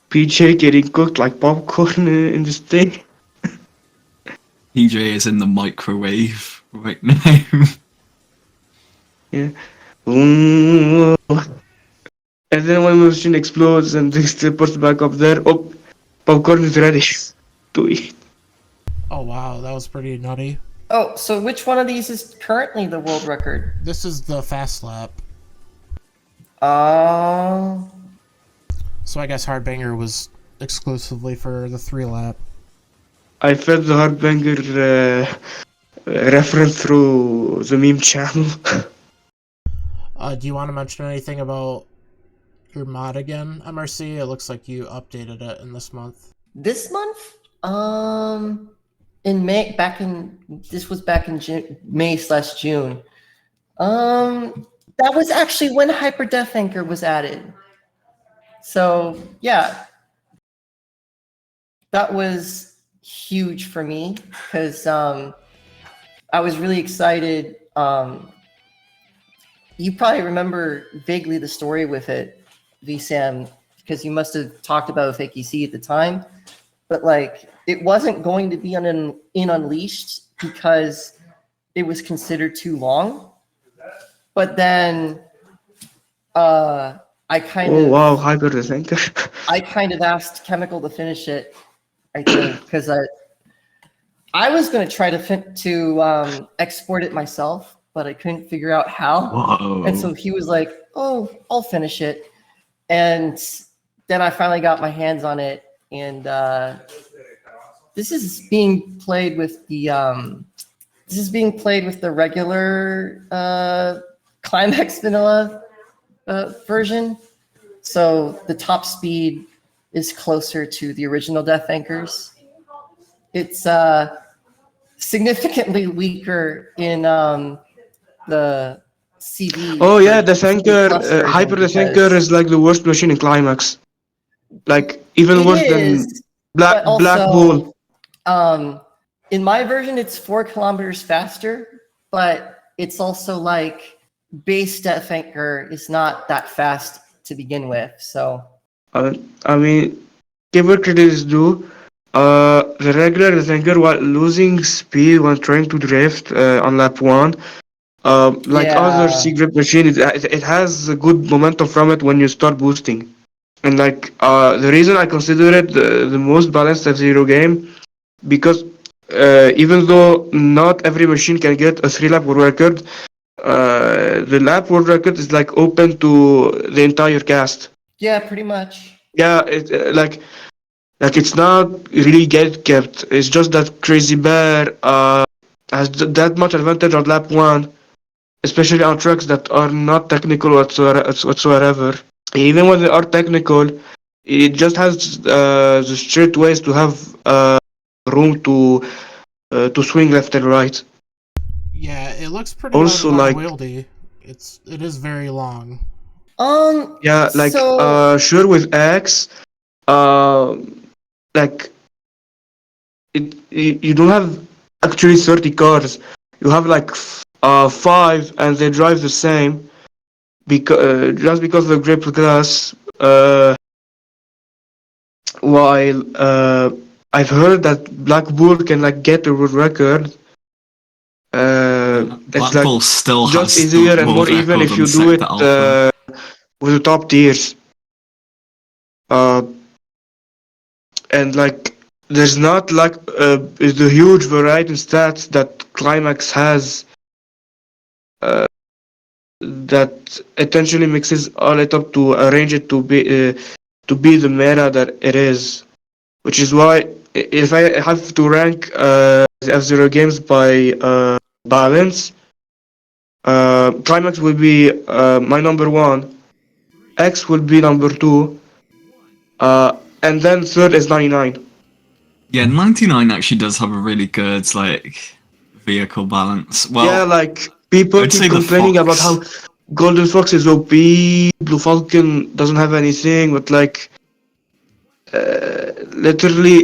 PJ getting cooked like popcorn in this thing. PJ is in the microwave right now. Yeah. Ooh. And then when the machine explodes and they still puts back up there, oh, popcorn is ready to eat. Oh wow, that was pretty nutty. Oh, so which one of these is currently the world record? This is the fast lap. So I guess Hardbanger was exclusively for the 3-lap. I fed the Hardbanger reference through the meme channel. Do you want to mention anything about your mod again, MRC? It looks like you updated it in this month. This month? In May, this was back in May/June. That was actually when Hyper Death Anchor was added. So yeah, that was huge for me because I was really excited. You probably remember vaguely the story with it, VSAM, because you must have talked about with AKC at the time. But like, it wasn't going to be in Unleashed because it was considered too long. But then I kind Oh of wow, Hyper the Thinker. I kind of asked Chemical to finish it, I think, because I was going to try to export it myself, but I couldn't figure out how. Whoa. And so he was like, "Oh, I'll finish it." And then I finally got my hands on it, and this is being played with the regular Climax vanilla version. So the top speed is closer to the original Death Anchors. It's significantly weaker in the CD. Oh yeah, the CD Thinker, Plus version Hyper the Thinker because is like the worst machine in Climax. Like even it worse than is, but Black also Bull. in my version it's 4 kilometers faster, but it's also like base Death Anchor is not that fast to begin with. So I mean, give what credit is due. The regular Thinker, while losing speed when trying to drift on lap one, like other yeah, secret machine, it has a good momentum from it when you start boosting. And like the reason I consider it the most balanced F-Zero game, because even though not every machine can get a 3-lap world record, the lap world record is like open to the entire cast. yeah, pretty much. Yeah, it like it's not really get kept. It's just that Crazy Bear has that much advantage on lap one, especially on tracks that are not technical whatsoever. Even when they are technical, it just has the straight ways to have room to swing left and right. Yeah, it looks pretty Also, like unwieldy. It is very long. yeah, like So sure with X, uh, like you don't have actually 30 cars. You have like 5, and they drive the same because just because of the grip glass. While I've heard that Black Bull can like get a world record. It's Black like Bull still just has the easier and more world even record if on you do Sector it Alpha. with the top tiers. Uh, and like there's not like the huge variety in stats that Climax has that essentially mixes all it up to arrange it to be the meta that it is. Which is why if I have to rank the F-Zero games by balance, Climax will be my number one, X will be number two, and then third is 99. Yeah, 99 actually does have a really good like vehicle balance. Yeah, Well, like I people would say keep the complaining about Fox. how Golden Fox is OP, Blue Falcon doesn't have anything, but like literally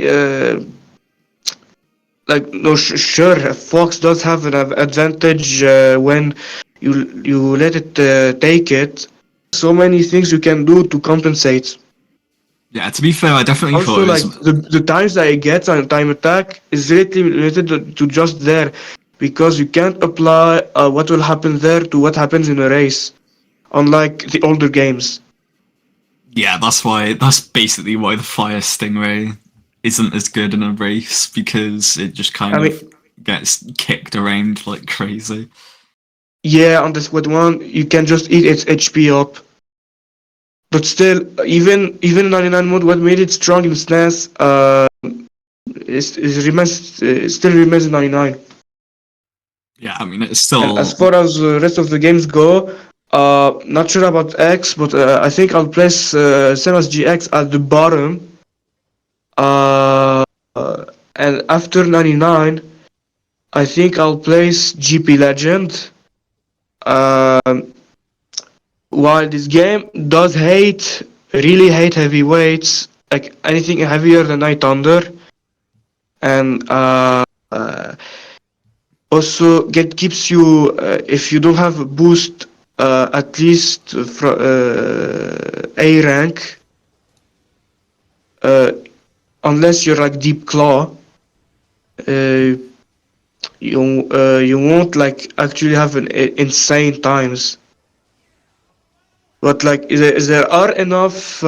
like no sure Fox does have an advantage when you let it take it. So many things you can do to compensate. Yeah, to be fair, I definitely thought Also, it like was. the times that it gets on time attack is really limited to just there, because you can't apply what will happen there to what happens in a race, unlike the older games. Yeah, that's why. That's basically why the Fire Stingray isn't as good in a race because it just I kind of mean, gets kicked around like crazy. yeah, on the squad one, you can just eat its HP up. But still, even 99 mode, what made it strong in SNES, is remains still remains 99. Yeah, I mean it's And as still. far as the rest of the games go, not sure about X, but I think I'll place same as GX at the bottom. Uh, and after 99, I think I'll place GP Legend. Um, while this game does really hate heavyweights, like anything heavier than Night Thunder, and also keeps you if you don't have a boost at least from A rank, unless you're like Deep Claw, uh, you won't like actually have an insane times. But like there are enough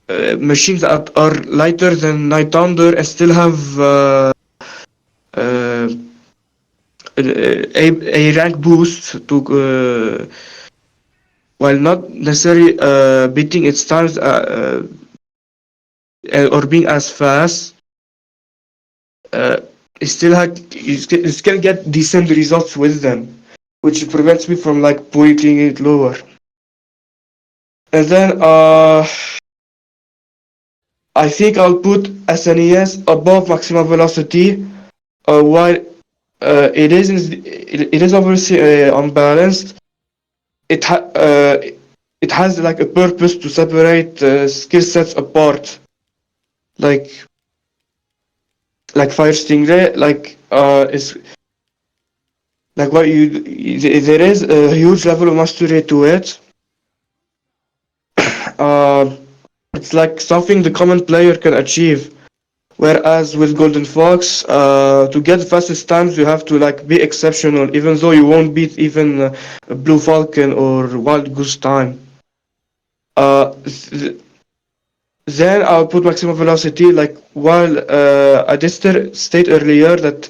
machines that are lighter than Night Thunder and still have uh, a rank boost to while not necessarily beating its times or being as fast. You still you still get decent results with them, which prevents me from like putting it lower. And then I think I'll put SNES above maximum velocity, while it is obviously unbalanced. It has like a purpose to separate skill sets apart, like Fire Stingray, is like what there is a huge level of mastery to it. Uh, it's like something the common player can achieve. Whereas with Golden Fox, to get the fastest times, you have to like be exceptional, even though you won't beat even Blue Falcon or Wild Goose time. Then I'll put maximum velocity. Like while I did state earlier that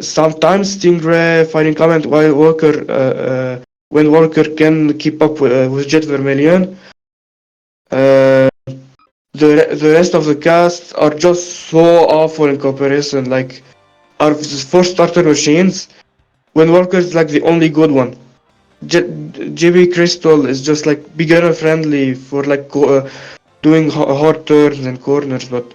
sometimes Stingray, Fighting Command, while Walker, when Walker can keep up with Jet Vermilion, uh, the rest of the cast are just so awful in comparison. Like our first starter machines, when Walker is like the only good one. JB Crystal is just like beginner friendly for like doing hard turns and corners, but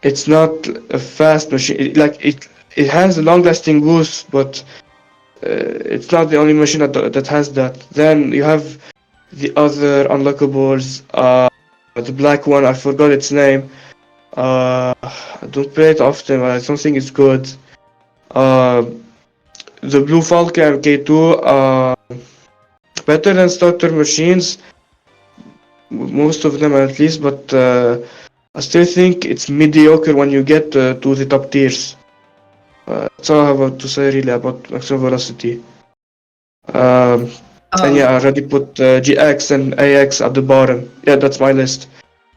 it's not a fast machine. It has a long lasting boost, but it's not the only machine that has that. Then you have the other unlockables. The black one, I forgot its name. I don't play it often, but I don't think it's good. Uh, the Blue Falcon K2, better than starter machines, most of them at least, but I still think it's mediocre when you get to the top tiers. That's all I have to say really about maximum velocity. And yeah, I already put GX and AX at the bottom. Yeah, that's my list.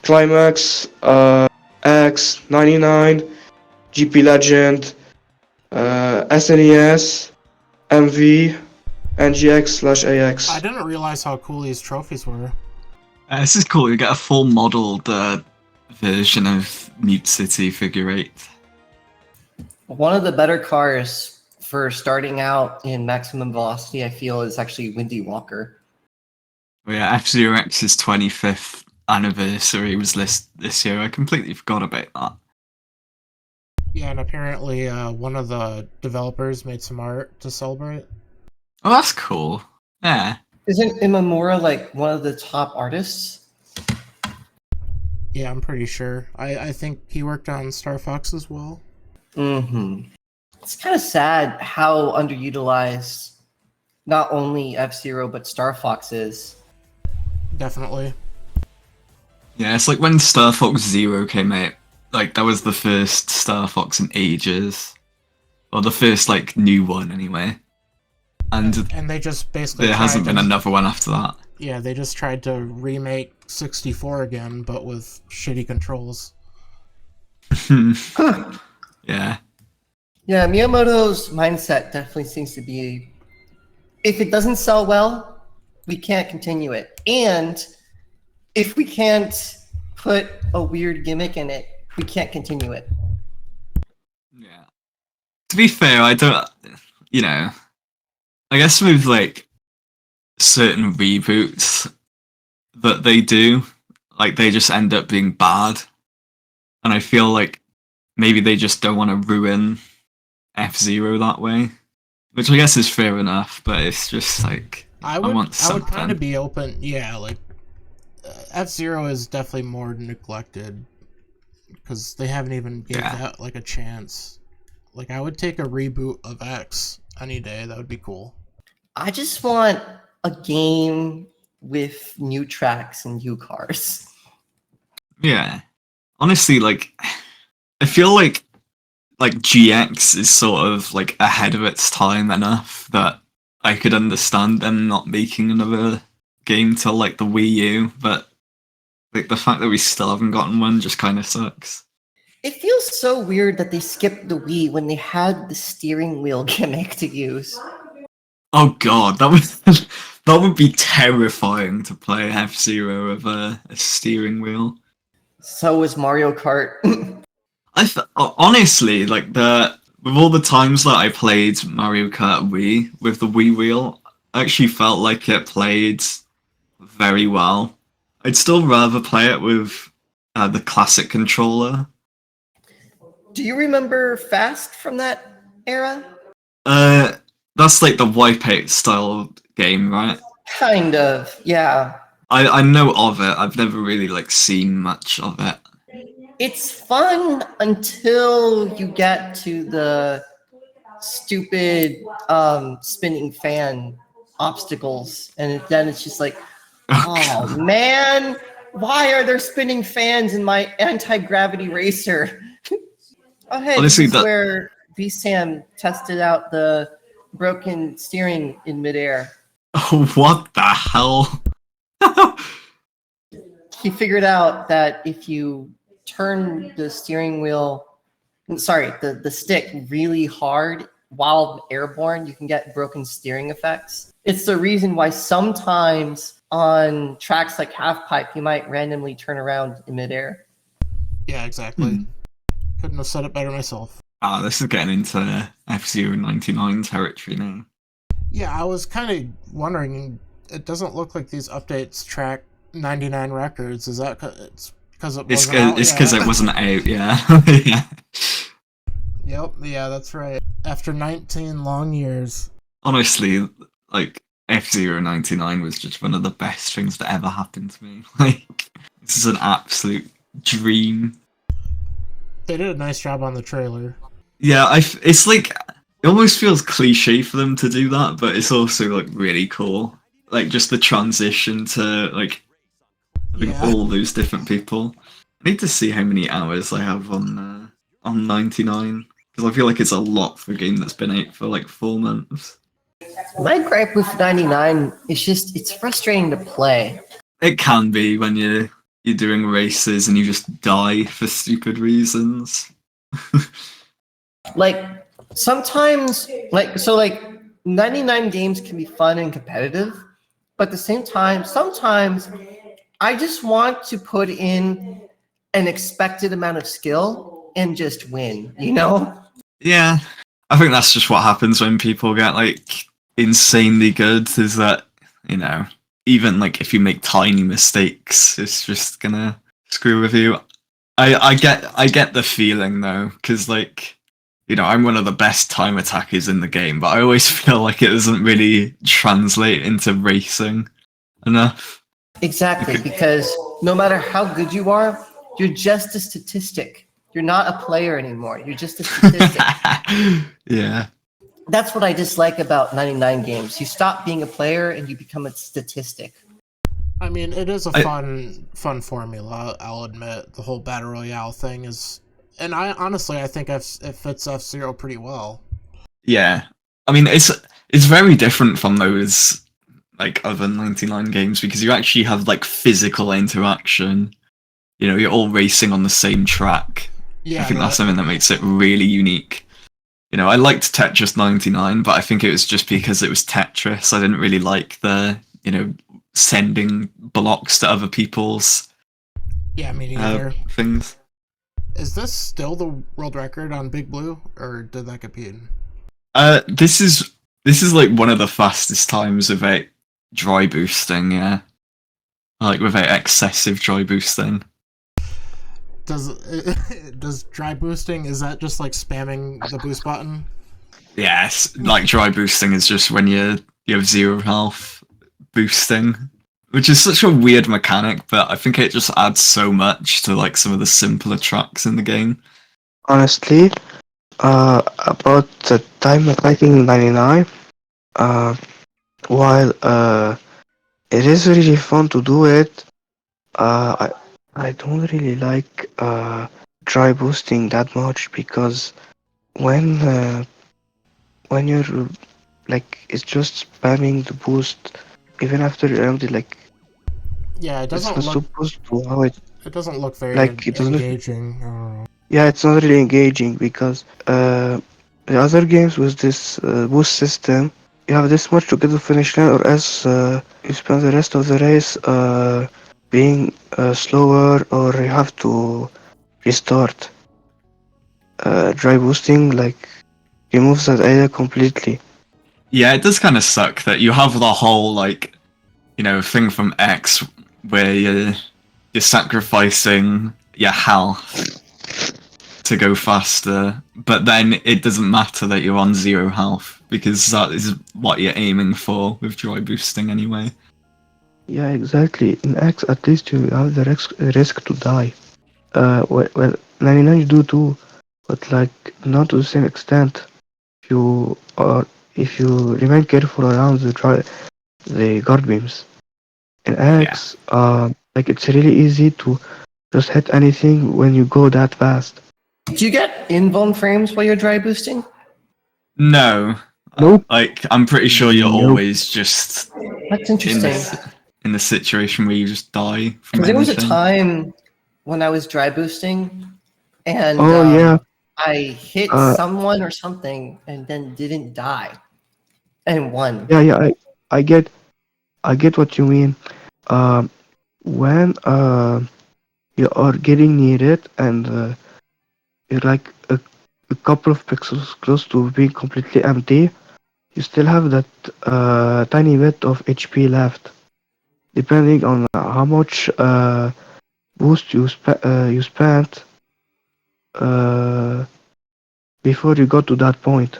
Climax, X, 99, GP Legend, SNES, MV, and GX/AX. I didn't realize how cool these trophies were. This is cool. You get a full modeled version of Mute City figure 8. One of the better cars for starting out in maximum velocity, I feel, is actually Windy Walker. Oh yeah, F-Zero X's 25th anniversary was this year. I completely forgot about that. Yeah, and apparently one of the developers made some art to celebrate. Oh, that's cool. Yeah. Isn't Imamura like one of the top artists? Yeah, I'm pretty sure. I think he worked on Star Fox as well. Mm-hmm. It's kind of sad how underutilized not only F-Zero but Star Fox is. Definitely. Yeah, it's like when Star Fox Zero came out. Like, that was the first Star Fox in ages. Or the first, like, new one, anyway. And they just basically there hasn't been another one after that. Yeah, they just tried to remake 64 again, but with shitty controls. Yeah. Yeah, Miyamoto's mindset definitely seems to be, if it doesn't sell well, we can't continue it. And if we can't put a weird gimmick in it, we can't continue it. Yeah. To be fair, I don't, I guess with, like, certain reboots that they do, like, they just end up being bad. And I feel like maybe they just don't want to ruin F-Zero that way. Which I guess is fair enough, but it's just, like, I want something. I would kind of be open, yeah, like, F-Zero is definitely more neglected because they haven't even gave that like a chance. Like, I would take a reboot of X any day. That would be cool. I just want a game with new tracks and new cars. Yeah. Honestly, like, I feel like GX is sort of like ahead of its time enough that I could understand them not making another game till like the Wii U, but like the fact that we still haven't gotten one just kind of sucks. It feels so weird that they skipped the Wii when they had the steering wheel gimmick to use. Oh god, that would be terrifying to play F-Zero with a steering wheel. So is Mario Kart. Honestly, like with all the times that I played Mario Kart Wii with the Wii wheel, I actually felt like it played very well. I'd still rather play it with the classic controller. Do you remember Fast from that era? That's like the Wipeout style game, right? Kind of, yeah. I know of it. I've never really like seen much of it. It's fun until you get to the stupid spinning fan obstacles, and then it's just like, oh man, why are there spinning fans in my anti-gravity racer? Oh hey, Honestly, this is where VSAM tested out the broken steering in midair. Oh, what the hell? He figured out that if you turn the steering wheel, sorry, the stick really hard while airborne, you can get broken steering effects. It's the reason why sometimes on tracks like Half Pipe, you might randomly turn around in midair. Yeah, exactly. Couldn't have said it better myself. This is getting into F-Zero 99 territory now. Yeah, I was kind of wondering, it doesn't look like these updates track 99 records. Is that it's because it wasn't out? It's because it wasn't out, yeah. Yeah. Yep, yeah, that's right. After 19 long years. Honestly, like, F-Zero 99 was just one of the best things that ever happened to me. Like, this is an absolute dream. They did a nice job on the trailer. Yeah, it's like, it almost feels cliche for them to do that, but it's also like really cool. Like just the transition to like having all those different people. I need to see how many hours I have on 99 because I feel like it's a lot for a game that's been out for like 4 months. My gripe with 99 is just it's frustrating to play. It can be when you're doing races and you just die for stupid reasons. Like sometimes, like 99 games can be fun and competitive, but at the same time, sometimes I just want to put in an expected amount of skill and just win, you know? Yeah, I think that's just what happens when people get like insanely good, is that, you know, even like if you make tiny mistakes, it's just gonna screw with you. I get the feeling though, because like, you know, I'm one of the best time attackers in the game, but I always feel like it doesn't really translate into racing enough. Exactly, because no matter how good you are, you're just a statistic. You're not a player anymore. You're just a statistic. Yeah. That's what I dislike about 99 games. You stop being a player and you become a statistic. I mean, it is a fun formula, I'll admit. The whole Battle Royale thing is... And I think it fits F-Zero pretty well. Yeah. I mean, it's very different from those like other 99 games because you actually have like physical interaction. You know, you're all racing on the same track. Yeah, I think that's something that makes it really unique. You know, I liked Tetris 99, but I think it was just because it was Tetris. I didn't really like the, you know, sending blocks to other people's me neither. Things. Is this still the world record on Big Blue, or did that get beaten? This is like one of the fastest times without dry boosting, yeah. Like without excessive dry boosting. Does dry boosting, is that just like spamming the boost button? Yes, like dry boosting is just when you have 0 health boosting, which is such a weird mechanic, but I think it just adds so much to like some of the simpler tracks in the game. Honestly, about the time of 1999, while it is really fun to do it, I don't really like dry boosting that much because when uh, when you're like it's just spamming the boost even after you're empty, like Yeah, it it's doesn't not look. supposed to how it It doesn't look very like it doesn't. engaging. I don't know. Yeah, it's not really engaging because the other games with this boost system, you have this much to get to finish line, or else you spend the rest of the race being slower, or you have to restart. Dry boosting like removes that idea completely. Yeah, it does kind of suck that you have the whole like, thing from X where you're sacrificing your health to go faster, but then it doesn't matter that you're on 0 health because that is what you're aiming for with dry boosting anyway. Yeah, exactly. In X, at least you have the risk to die. Well, 99 you do too, but like not to the same extent. If you are, if you remain careful around the guard beams. In Yeah. X, like it's really easy to just hit anything when you go that fast. Do you get invuln frames while you're dry boosting? No. Nope. Like, I'm pretty sure you're Nope. always just That's in interesting. the situation where you just die from Because there was a anything. time when I was dry boosting, and Oh yeah. I hit someone or something, and then didn't die, and won. Yeah. I get, I get what you mean. When you are getting near it and you're like a couple of pixels close to being completely empty, you still have that tiny bit of HP left, depending on how much boost you spent uh, before you got to that point.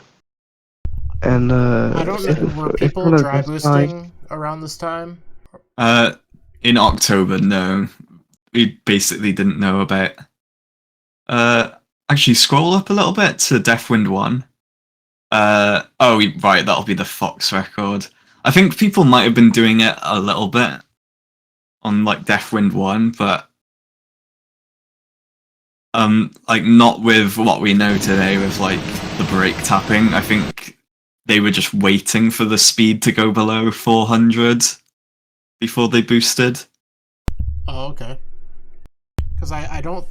And I don't know. Were if people you're like dry this high, boosting around this time? In October, no. We basically didn't know about. Actually, scroll up a little bit to Deathwind 1. Right, that'll be the Fox record. I think people might have been doing it a little bit on like Deathwind 1, but like not with what we know today with like the brake tapping. I think they were just waiting for the speed to go below 400 before they boosted. Oh, okay. Because I don't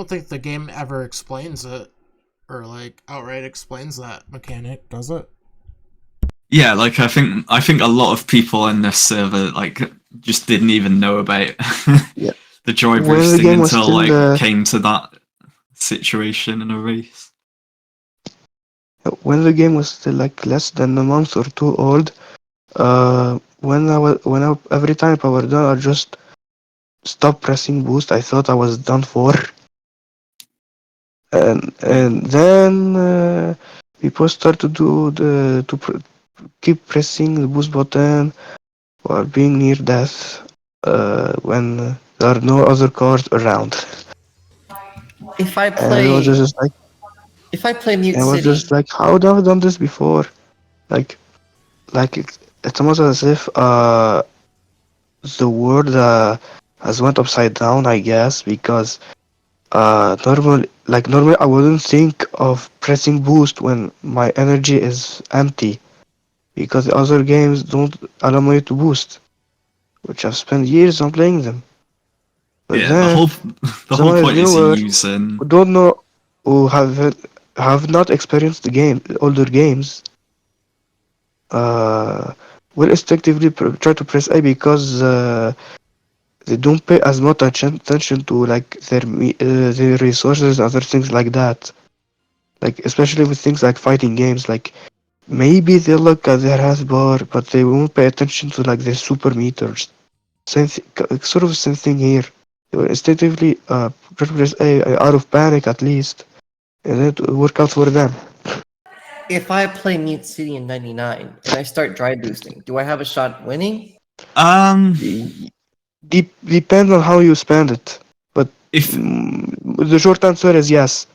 think the game ever explains it or like outright explains that mechanic, does it? Yeah, like I think a lot of people in this server like just didn't even know about yeah. the joy When the boosting game was until still like came to that situation in a race. when the game was still like less than a month or two old, every time I was done, I just stop pressing boost. I thought I was done for, and then people start to do keep pressing the boost button while being near death when there are no other cards around. If I And it was play, just like, if I play Mute and it was City, just like, how have I done this before? Like, it's almost as if the world has went upside down, I guess, because normally I wouldn't think of pressing boost when my energy is empty because the other games don't allow me to boost, which I've spent years on playing them. But Yeah, then the whole someone is point is newer using. who don't know, who have not experienced the older games, uh, will instinctively try to press A because they don't pay as much attention to like their resources, other things like that. Like especially with things like fighting games, like maybe they look at their health bar, but they won't pay attention to like their super meters. Sort of same thing here. They will instinctively try to press A out of panic at least, and then it will work out for them. if I play Mute City in '99 and I start dry boosting, do I have a shot at winning? Depends on how you spend it. But if the short answer is yes.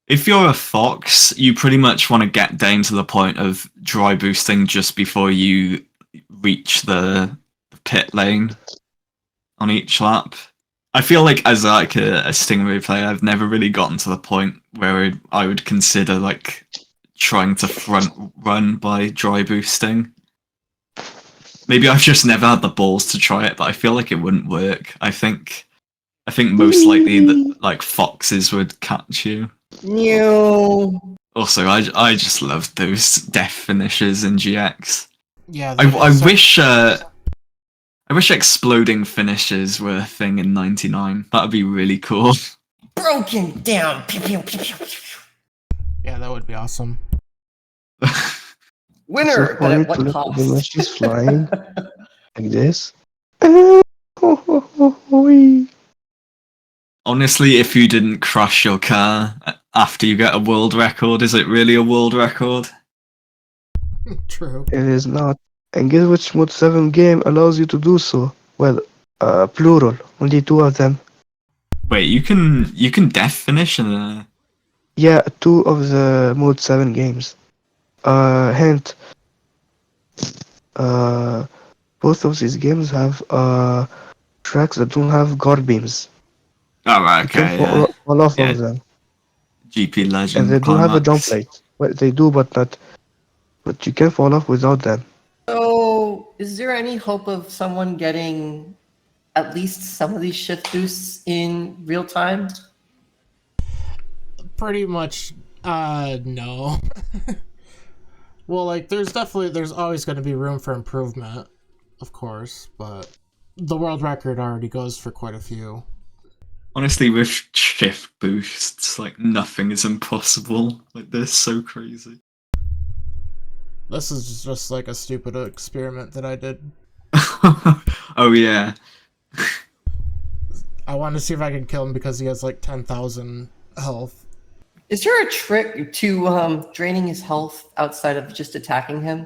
if you're a fox, you pretty much want to get down to the point of dry boosting just before you reach the pit lane on each lap. I feel like as like a Stingray player, I've never really gotten to the point where I would consider like trying to front run by dry boosting. Maybe I've just never had the balls to try it, but I feel like it wouldn't work. I think most likely that like foxes would catch you. No. Also, I just love those death finishes in GX. Yeah, I wish exploding finishes were a thing in 99. That'd be really cool. Broken down. Pew, pew, pew, pew, pew. Yeah, that would be awesome. Winner, So but at funny what to look at the cost? matches flying like this. Honestly, if you didn't crash your car after you get a world record, is it really a world record? True. It is not. And guess which Mode 7 game allows you to do so? Well, plural. Only 2 of them. Wait, you can death finish in a... Yeah, 2 of the Mode 7 games. Hint. Both of these games have tracks that don't have guard beams. Oh, right, You can okay, yeah. fall off Yeah. of them. GP Legend And they don't have a jump Climax. plate. Well, they do, but not. But you can fall off without them. So, is there any hope of someone getting at least some of these shift boosts in real time? Pretty much, no. Well, like, there's always going to be room for improvement, of course, but the world record already goes for quite a few. Honestly, with shift boosts, like, nothing is impossible. Like, they're so crazy. This is just like a stupid experiment that I did. Oh, yeah. I wanted to see if I could kill him because he has like 10,000 health. Is there a trick to draining his health outside of just attacking him?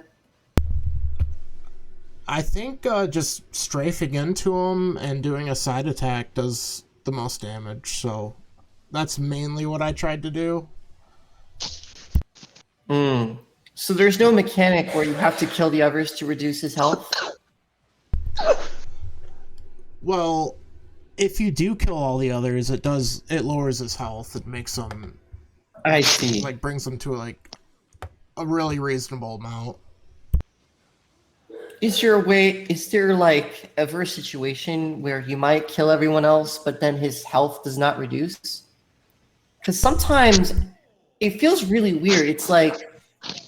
I think just strafing into him and doing a side attack does the most damage, so that's mainly what I tried to do. So there's no mechanic where you have to kill the others to reduce his health? Well, if you do kill all the others, it lowers his health. It makes him, I see. like, brings him to like a really reasonable amount. Is there like ever a situation where you might kill everyone else, but then his health does not reduce? Because sometimes it feels really weird. It's like,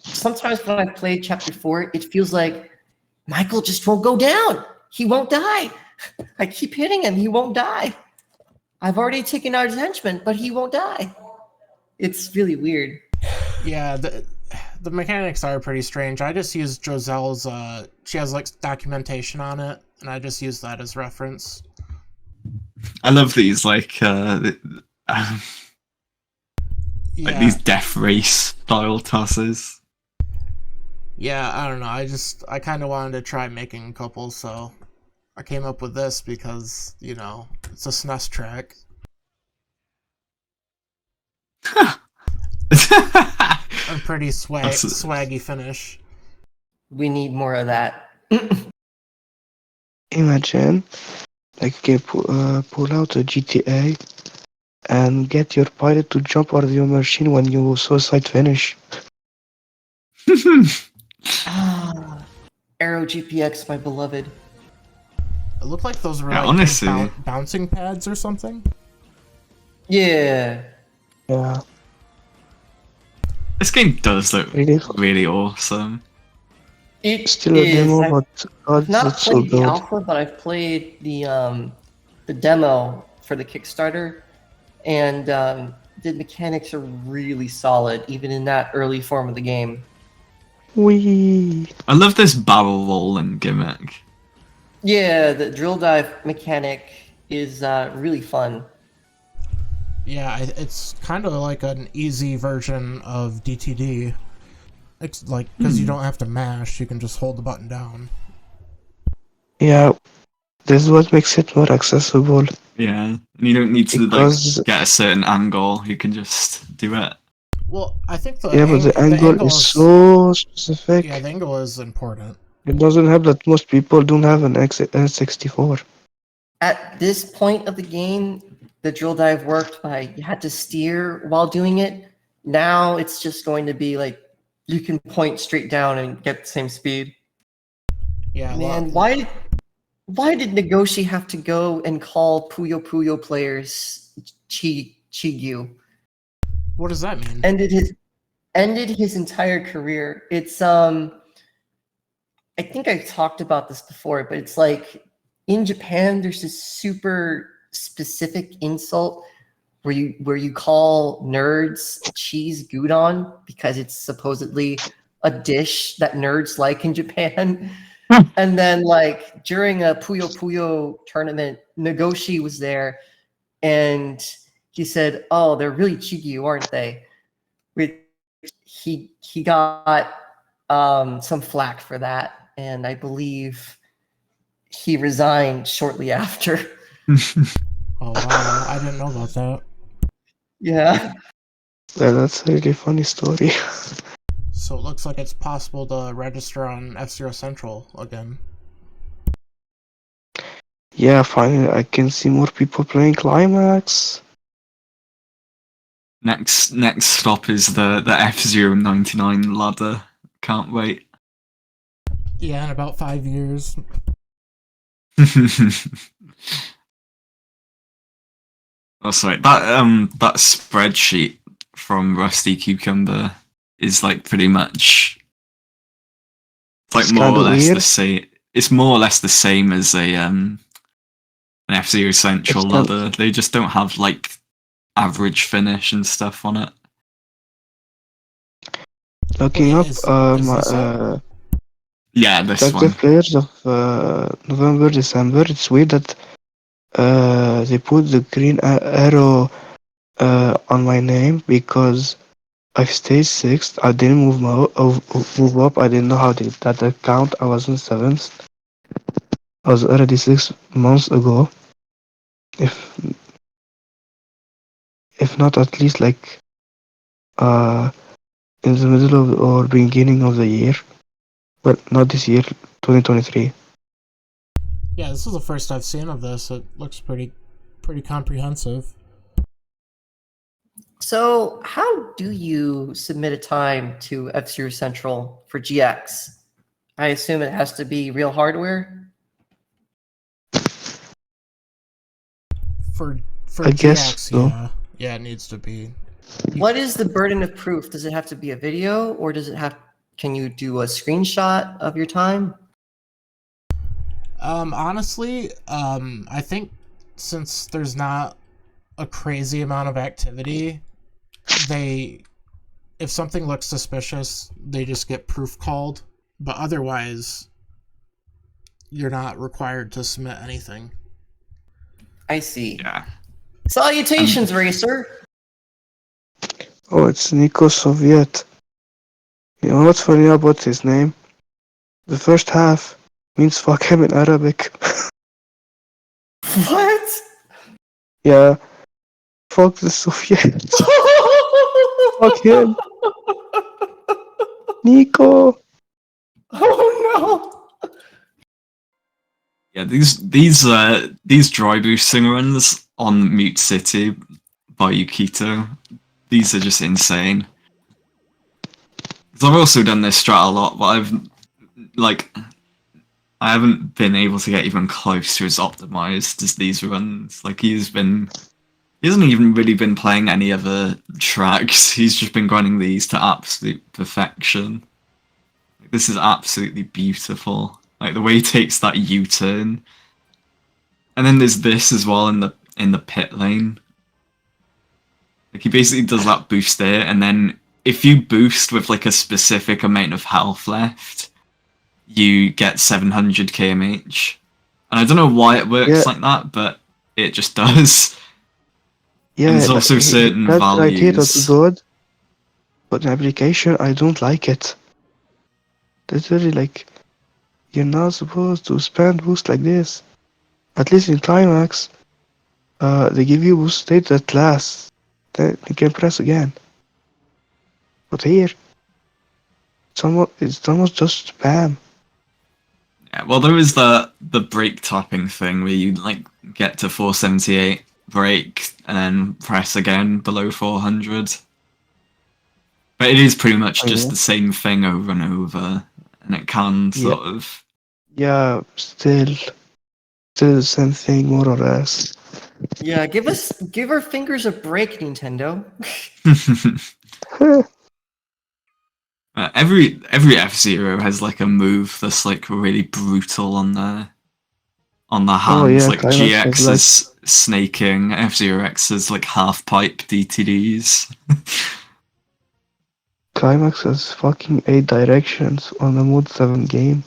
sometimes when I played Chapter 4, it feels like Michael just won't go down. He won't die. I keep hitting him. He won't die. I've already taken out his henchman, but he won't die. It's really weird. Yeah, the mechanics are pretty strange. I just used Joselle's, she has like documentation on it, and I just used that as reference. I love these, like these death race style tosses. Yeah, I don't know. I kind of wanted to try making a couple, so I came up with this because, you know, it's a SNES track. A pretty swaggy finish. We need more of that. Imagine, like, you can pull out a GTA and get your pilot to jump out of your machine when you suicide finish. Aero GPX, my beloved. It looked like those were Yeah, like honestly. bouncing pads or something. Yeah. Yeah. This game does look Really? really awesome. It Still a is. demo, I've but God, not it's so played the good. alpha, but I've played the demo for the Kickstarter, and the mechanics are really solid, even in that early form of the game. Wee. I love this barrel rolling gimmick. Yeah, the drill dive mechanic is really fun. Yeah, it's kind of like an easy version of DTD. It's like, because you don't have to mash, you can just hold the button down. Yeah, this is what makes it more accessible. Yeah, and you don't need to like Because get a certain angle. You can just do it. Well, I think yeah, but the the angle angle is is so specific. yeah, the angle is important. It doesn't help that most people don't have an N64. At this point of the game, the drill dive worked by you had to steer while doing it. Now it's just going to be like you can point straight down and get the same speed. Yeah, Man, well, why did Nagoshi have to go and call Puyo Puyo players Chigyu? what does that mean? Ended his entire career. It's I think I talked about this before, but it's like in Japan there's this super specific insult where you call nerds cheese gyudon because it's supposedly a dish that nerds like in Japan. And then like during a Puyo Puyo tournament, Nagoshi was there and he said, "Oh, they're really cheeky, aren't they?" Which he got some flack for that, and I believe he resigned shortly after. Oh wow, I didn't know about that. Yeah. Yeah, that's a really funny story. So it looks like it's possible to register on F-Zero Central again. Yeah, finally I can see more people playing Climax. Next stop is the F-Zero 99 ladder. Can't wait. Yeah, in about 5 years. Oh, sorry. That spreadsheet from Rusty Cucumber is like pretty much it's like It's more or kinda less the weird. same. It's more or less the same as an F-Zero Central It's kind ladder. They just don't have like average finish and stuff on it. looking Wait, up is this it? Yeah, this active one. players of November, December. It's weird that they put the green arrow on my name because I stayed sixth. I didn't move up. I didn't know how to that count. I was in seventh. I was already 6 months ago. If if not at least like uh in the middle of or beginning of the year. Well, not this year, 2023. Yeah, this is the first I've seen of this. It looks pretty comprehensive. So, how do you submit a time to F-Zero Central for GX? I assume it has to be real hardware. For I guess GX, so. yeah. Yeah, it needs to be. What is the burden of proof? Does it have to be a video or does it have can you do a screenshot of your time? Honestly, I think since there's not a crazy amount of activity, if something looks suspicious, they just get proof called. But otherwise, you're not required to submit anything. I see. Yeah. Salutations, Racer. Oh, it's Nico Soviet. You know what's funny about his name? The first half means fuck him in Arabic. What? Yeah, fuck the Soviets. Fuck him. Nico. Oh no. Yeah, these dry boosting runs on Mute City by Yukito, these are just insane. 'Cause I've also done this strat a lot, but I haven't been able to get even close to as optimized as these runs. Like he hasn't even really been playing any other tracks. He's just been grinding these to absolute perfection. This is absolutely beautiful. Like the way he takes that U-turn. And then there's this as well in the pit lane. Like he basically does that boost there, and then if you boost with like a specific amount of health left, you get 700 kmh. And I don't know why it works like that, but it just does. Yeah, and there's also certain that idea that's values. good, but in application I don't like it. That's really like you're not supposed to spam boost like this. At least in Climax, they give you boost state that lasts. Then you can press again. But here, it's almost just spam. Yeah, well, there is the break tapping thing where you like get to 478, break, and then press again below 400. But it is pretty much Oh, just yeah? the same thing over and over, and it can Yeah. sort of. Yeah, still the same thing, more or less. Yeah, give our fingers a break, Nintendo. Every F-Zero has like a move that's like really brutal on the Oh hands. yeah, Like Climax has GX like is snaking, F-Zero X is like half pipe DTDs. Climax has fucking 8 directions on the Mode 7 game.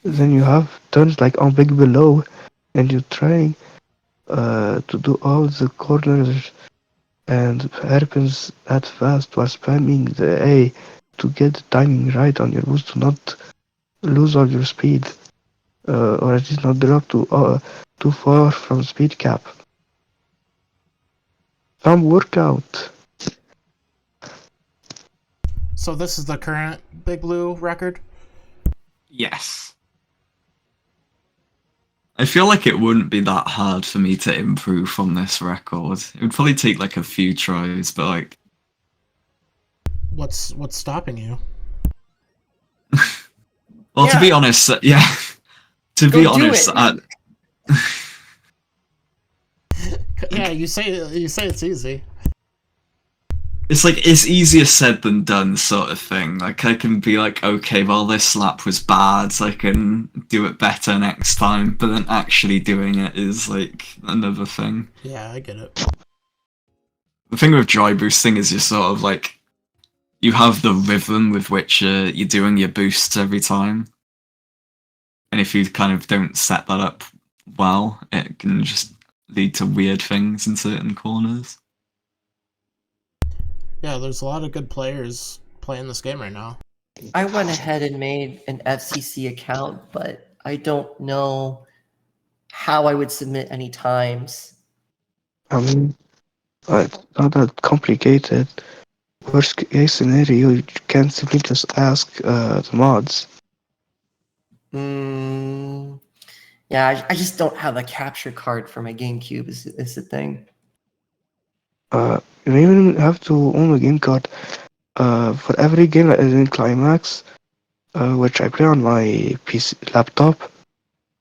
Then you have turns like on Big Below, and you're trying to do all the corners and hairpins that fast while spamming the A to get the timing right on your boost to not lose all your speed, or at least not drop too far from speed cap. Some workout. So this is the current Big Blue record? Yes. I feel like it wouldn't be that hard for me to improve from this record. It would probably take like a few tries, but like What's stopping you? well, to Yeah. be honest, yeah. To Go be do honest, it. Yeah, you say it's easy. it's like it's easier said than done, sort of thing. Like I can be like, okay, well this lap was bad, so I can do it better next time. But then actually doing it is like another thing. Yeah, I get it. The thing with dry boosting is you're sort of like you have the rhythm with which you're doing your boosts every time, and if you kind of don't set that up well, it can just lead to weird things in certain corners. Yeah, there's a lot of good players playing this game right now. I went ahead and made an FCC account, but I don't know how I would submit any times. I mean, it's not that complicated. Worst case scenario, you can simply just ask the mods. Yeah, I just don't have a capture card for my GameCube. Is the thing. You don't even have to own a game card. For every game that is in Climax, which I play on my PC laptop,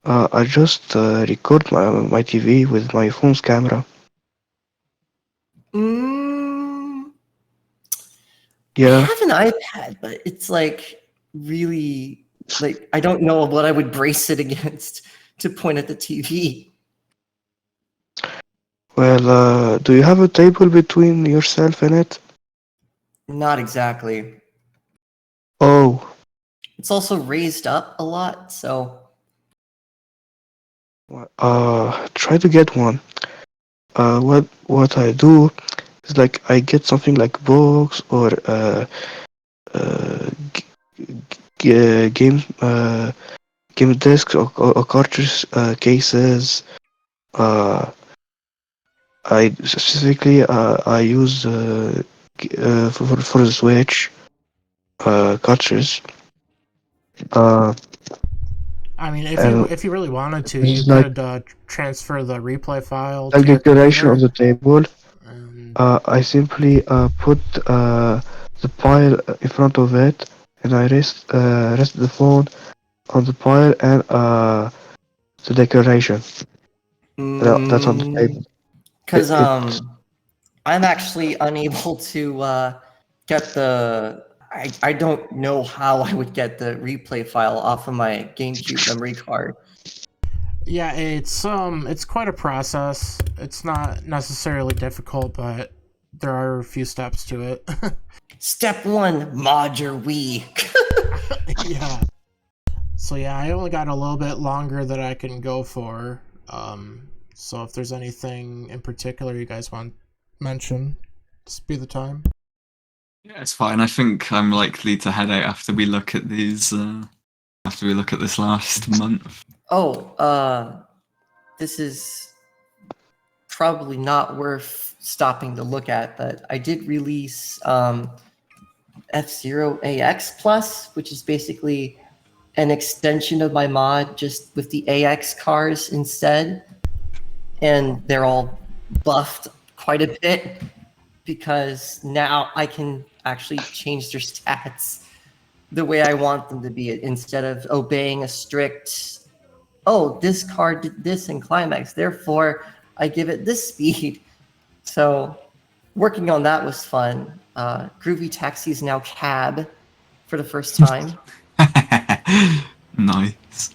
I just record my TV with my phone's camera. I Yeah, have an iPad, but it's like really like I don't know what I would brace it against to point at the TV. well, do you have a table between yourself and it? Not exactly. Oh, It's also raised up a lot, so try to get one. What I do is like I get something like box or uh, game game discs or cartridge cases. I specifically I use for the Switch cartridge. I mean, And if you really wanted to, you it's like could transfer the replay file like to your decoration on computer. the table. And I simply put the pile in front of it, and I rest the phone on the pile and the decoration. That's on the table. because It I'm actually unable to get the. I don't know how I would get the replay file off of my GameCube memory card. yeah, it's quite a process. It's not necessarily difficult, but there are a few steps to it. Step 1, mod your Wii. Yeah. So yeah, I only got a little bit longer that I can go for. So if there's anything in particular you guys want to mention, just be the time. Yeah, it's fine. I think I'm likely to head out after we look at these after we look at this last month? Oh, this is probably not worth stopping to look at, but I did release F-Zero AX Plus, which is basically an extension of my mod just with the AX cars instead. And they're all buffed quite a bit because now I can actually change their stats the way I want them to be instead of obeying a strict, oh, this card did this in Climax, therefore I give it this speed. So working on that was fun. Groovy Taxi is now cab for the first time. Nice.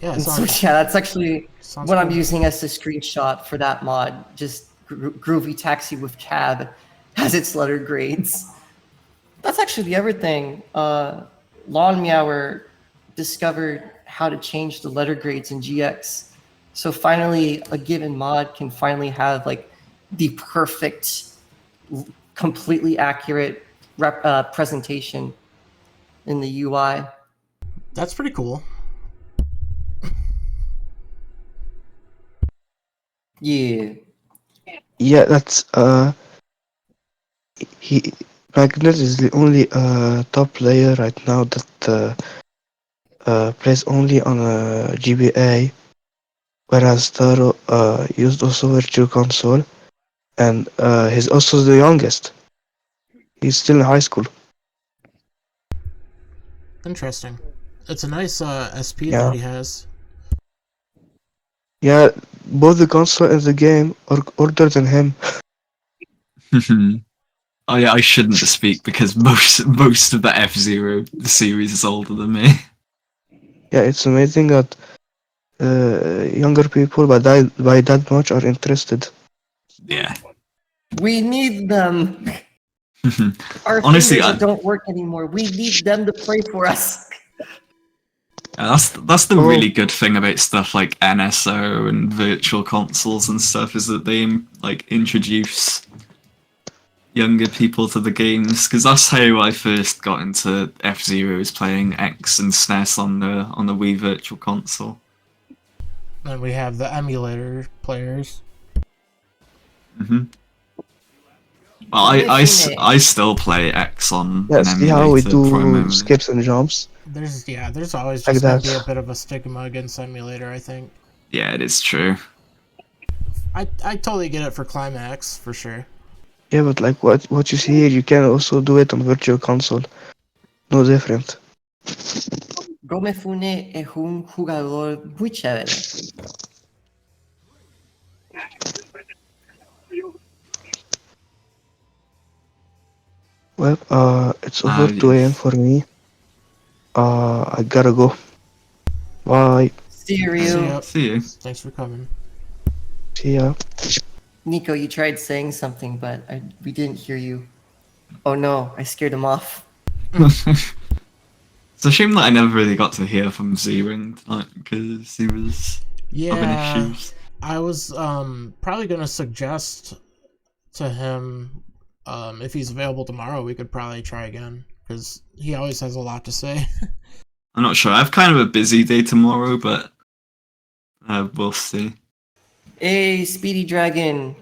Yeah, And so yeah, that's actually sounds what I'm cool. using as a screenshot for that mod. Just Groovy Taxi with cab has its letter grades. That's actually the other thing. Lawn Meower discovered how to change the letter grades in GX. So finally, a given mod can finally have like the perfect, completely accurate presentation in the UI. That's pretty cool. Yeah. Yeah, that's he Magnet is the only top player right now that plays only on a GBA, whereas Taro used also Virtual Console, and he's also the youngest. He's still in high school. Interesting. It's a nice SP Yeah. that he has. Yeah, both the console and the game are older than him. Oh yeah, I shouldn't speak because most of the F-Zero series is older than me. Yeah, it's amazing that younger people by that much are interested. Yeah. We need them. Our Honestly, fingers don't work anymore. We need them to play for us. that's the really good thing about stuff like NSO and virtual consoles and stuff is that they like introduce younger people to the games, because that's how I first got into F-Zero, is playing X and SNES on the Wii Virtual Console. And we have the emulator players. Mm-hmm. Well, I still play X on Yeah, an see how we emulator do primarily. skips and jumps? There's always Like just gonna that. be a bit of a stigma against emulator, I think. Yeah, it is true. I totally get it for Climax, for sure. Yeah, but like what you see here, you can also do it on Virtual Console. No different. Gomefune es un jugador muy chévere. Well, it's over 2 a.m. for me. I gotta go. Bye. See you, See Ryu. ya. See you. Thanks for coming. See ya. Nico, you tried saying something, but we didn't hear you. Oh no, I scared him off. It's a shame that I never really got to hear from Z-Ring tonight because he was having Yeah, issues. I was probably gonna suggest to him if he's available tomorrow, we could probably try again because he always has a lot to say. I'm not sure. I have kind of a busy day tomorrow, but we'll see. Hey, Speedy Dragon.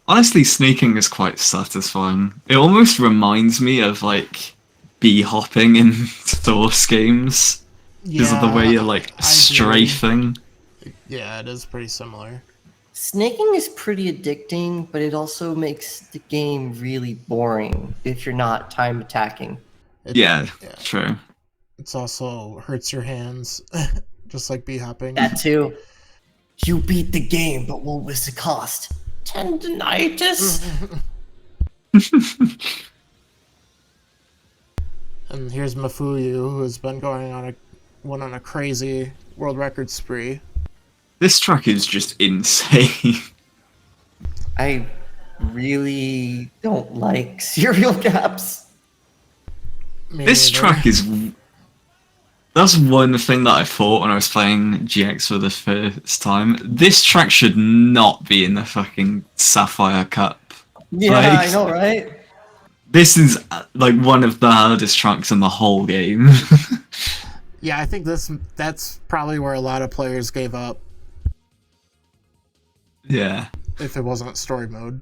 Honestly, sneaking is quite satisfying. It almost reminds me of like bee hopping in Source games because of the way you're like I do. strafing. Yeah, it is pretty similar. Snaking is pretty addicting, but it also makes the game really boring if you're not time attacking. Yeah, true. It's also hurts your hands, just like bee hopping. That too. You beat the game, but what was the cost? Tendinitis? And here's Mafuyu, who has been going on a crazy world record spree. This track is just insane. I really don't like serial gaps. This track is... That's one thing that I thought when I was playing GX for the first time. This track should not be in the fucking Sapphire Cup. Yeah, Like- I know, right? This is like one of the hardest tracks in the whole game. Yeah, I think that's probably where a lot of players gave up Yeah. if it wasn't story mode.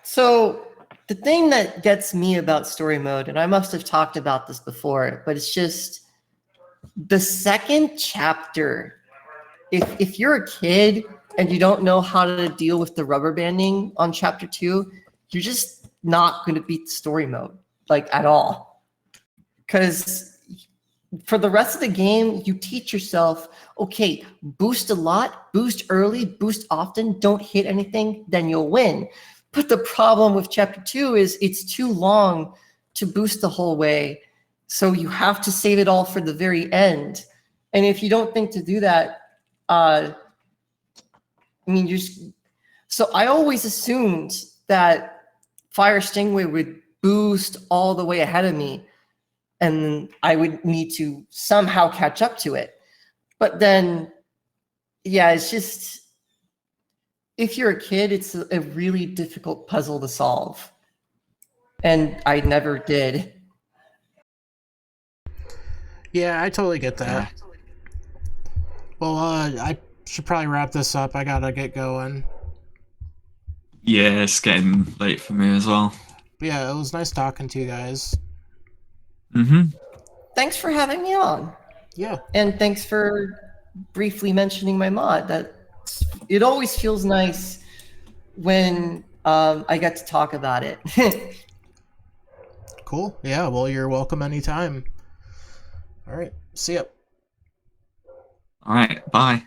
So the thing that gets me about story mode, and I must have talked about this before, but it's just the second chapter. If you're a kid and you don't know how to deal with the rubber banding on chapter 2, you're just not going to beat story mode, like, at all. Because for the rest of the game, you teach yourself, okay, boost a lot, boost early, boost often, don't hit anything, then you'll win. But the problem with chapter 2 is it's too long to boost the whole way. So you have to save it all for the very end. And if you don't think to do that, so I always assumed that Fire Stingray would boost all the way ahead of me, and I would need to somehow catch up to it. But then, yeah, it's just, if you're a kid, it's a really difficult puzzle to solve. And I never did. Yeah, I totally get that. Well, I should probably wrap this up. I gotta get going. Yeah, it's getting late for me as well. But yeah, it was nice talking to you guys. Thanks for having me on. Yeah. And thanks for briefly mentioning my mod. It always feels nice when I get to talk about it. Cool. Yeah, well, you're welcome anytime. All right. See ya. All right, bye.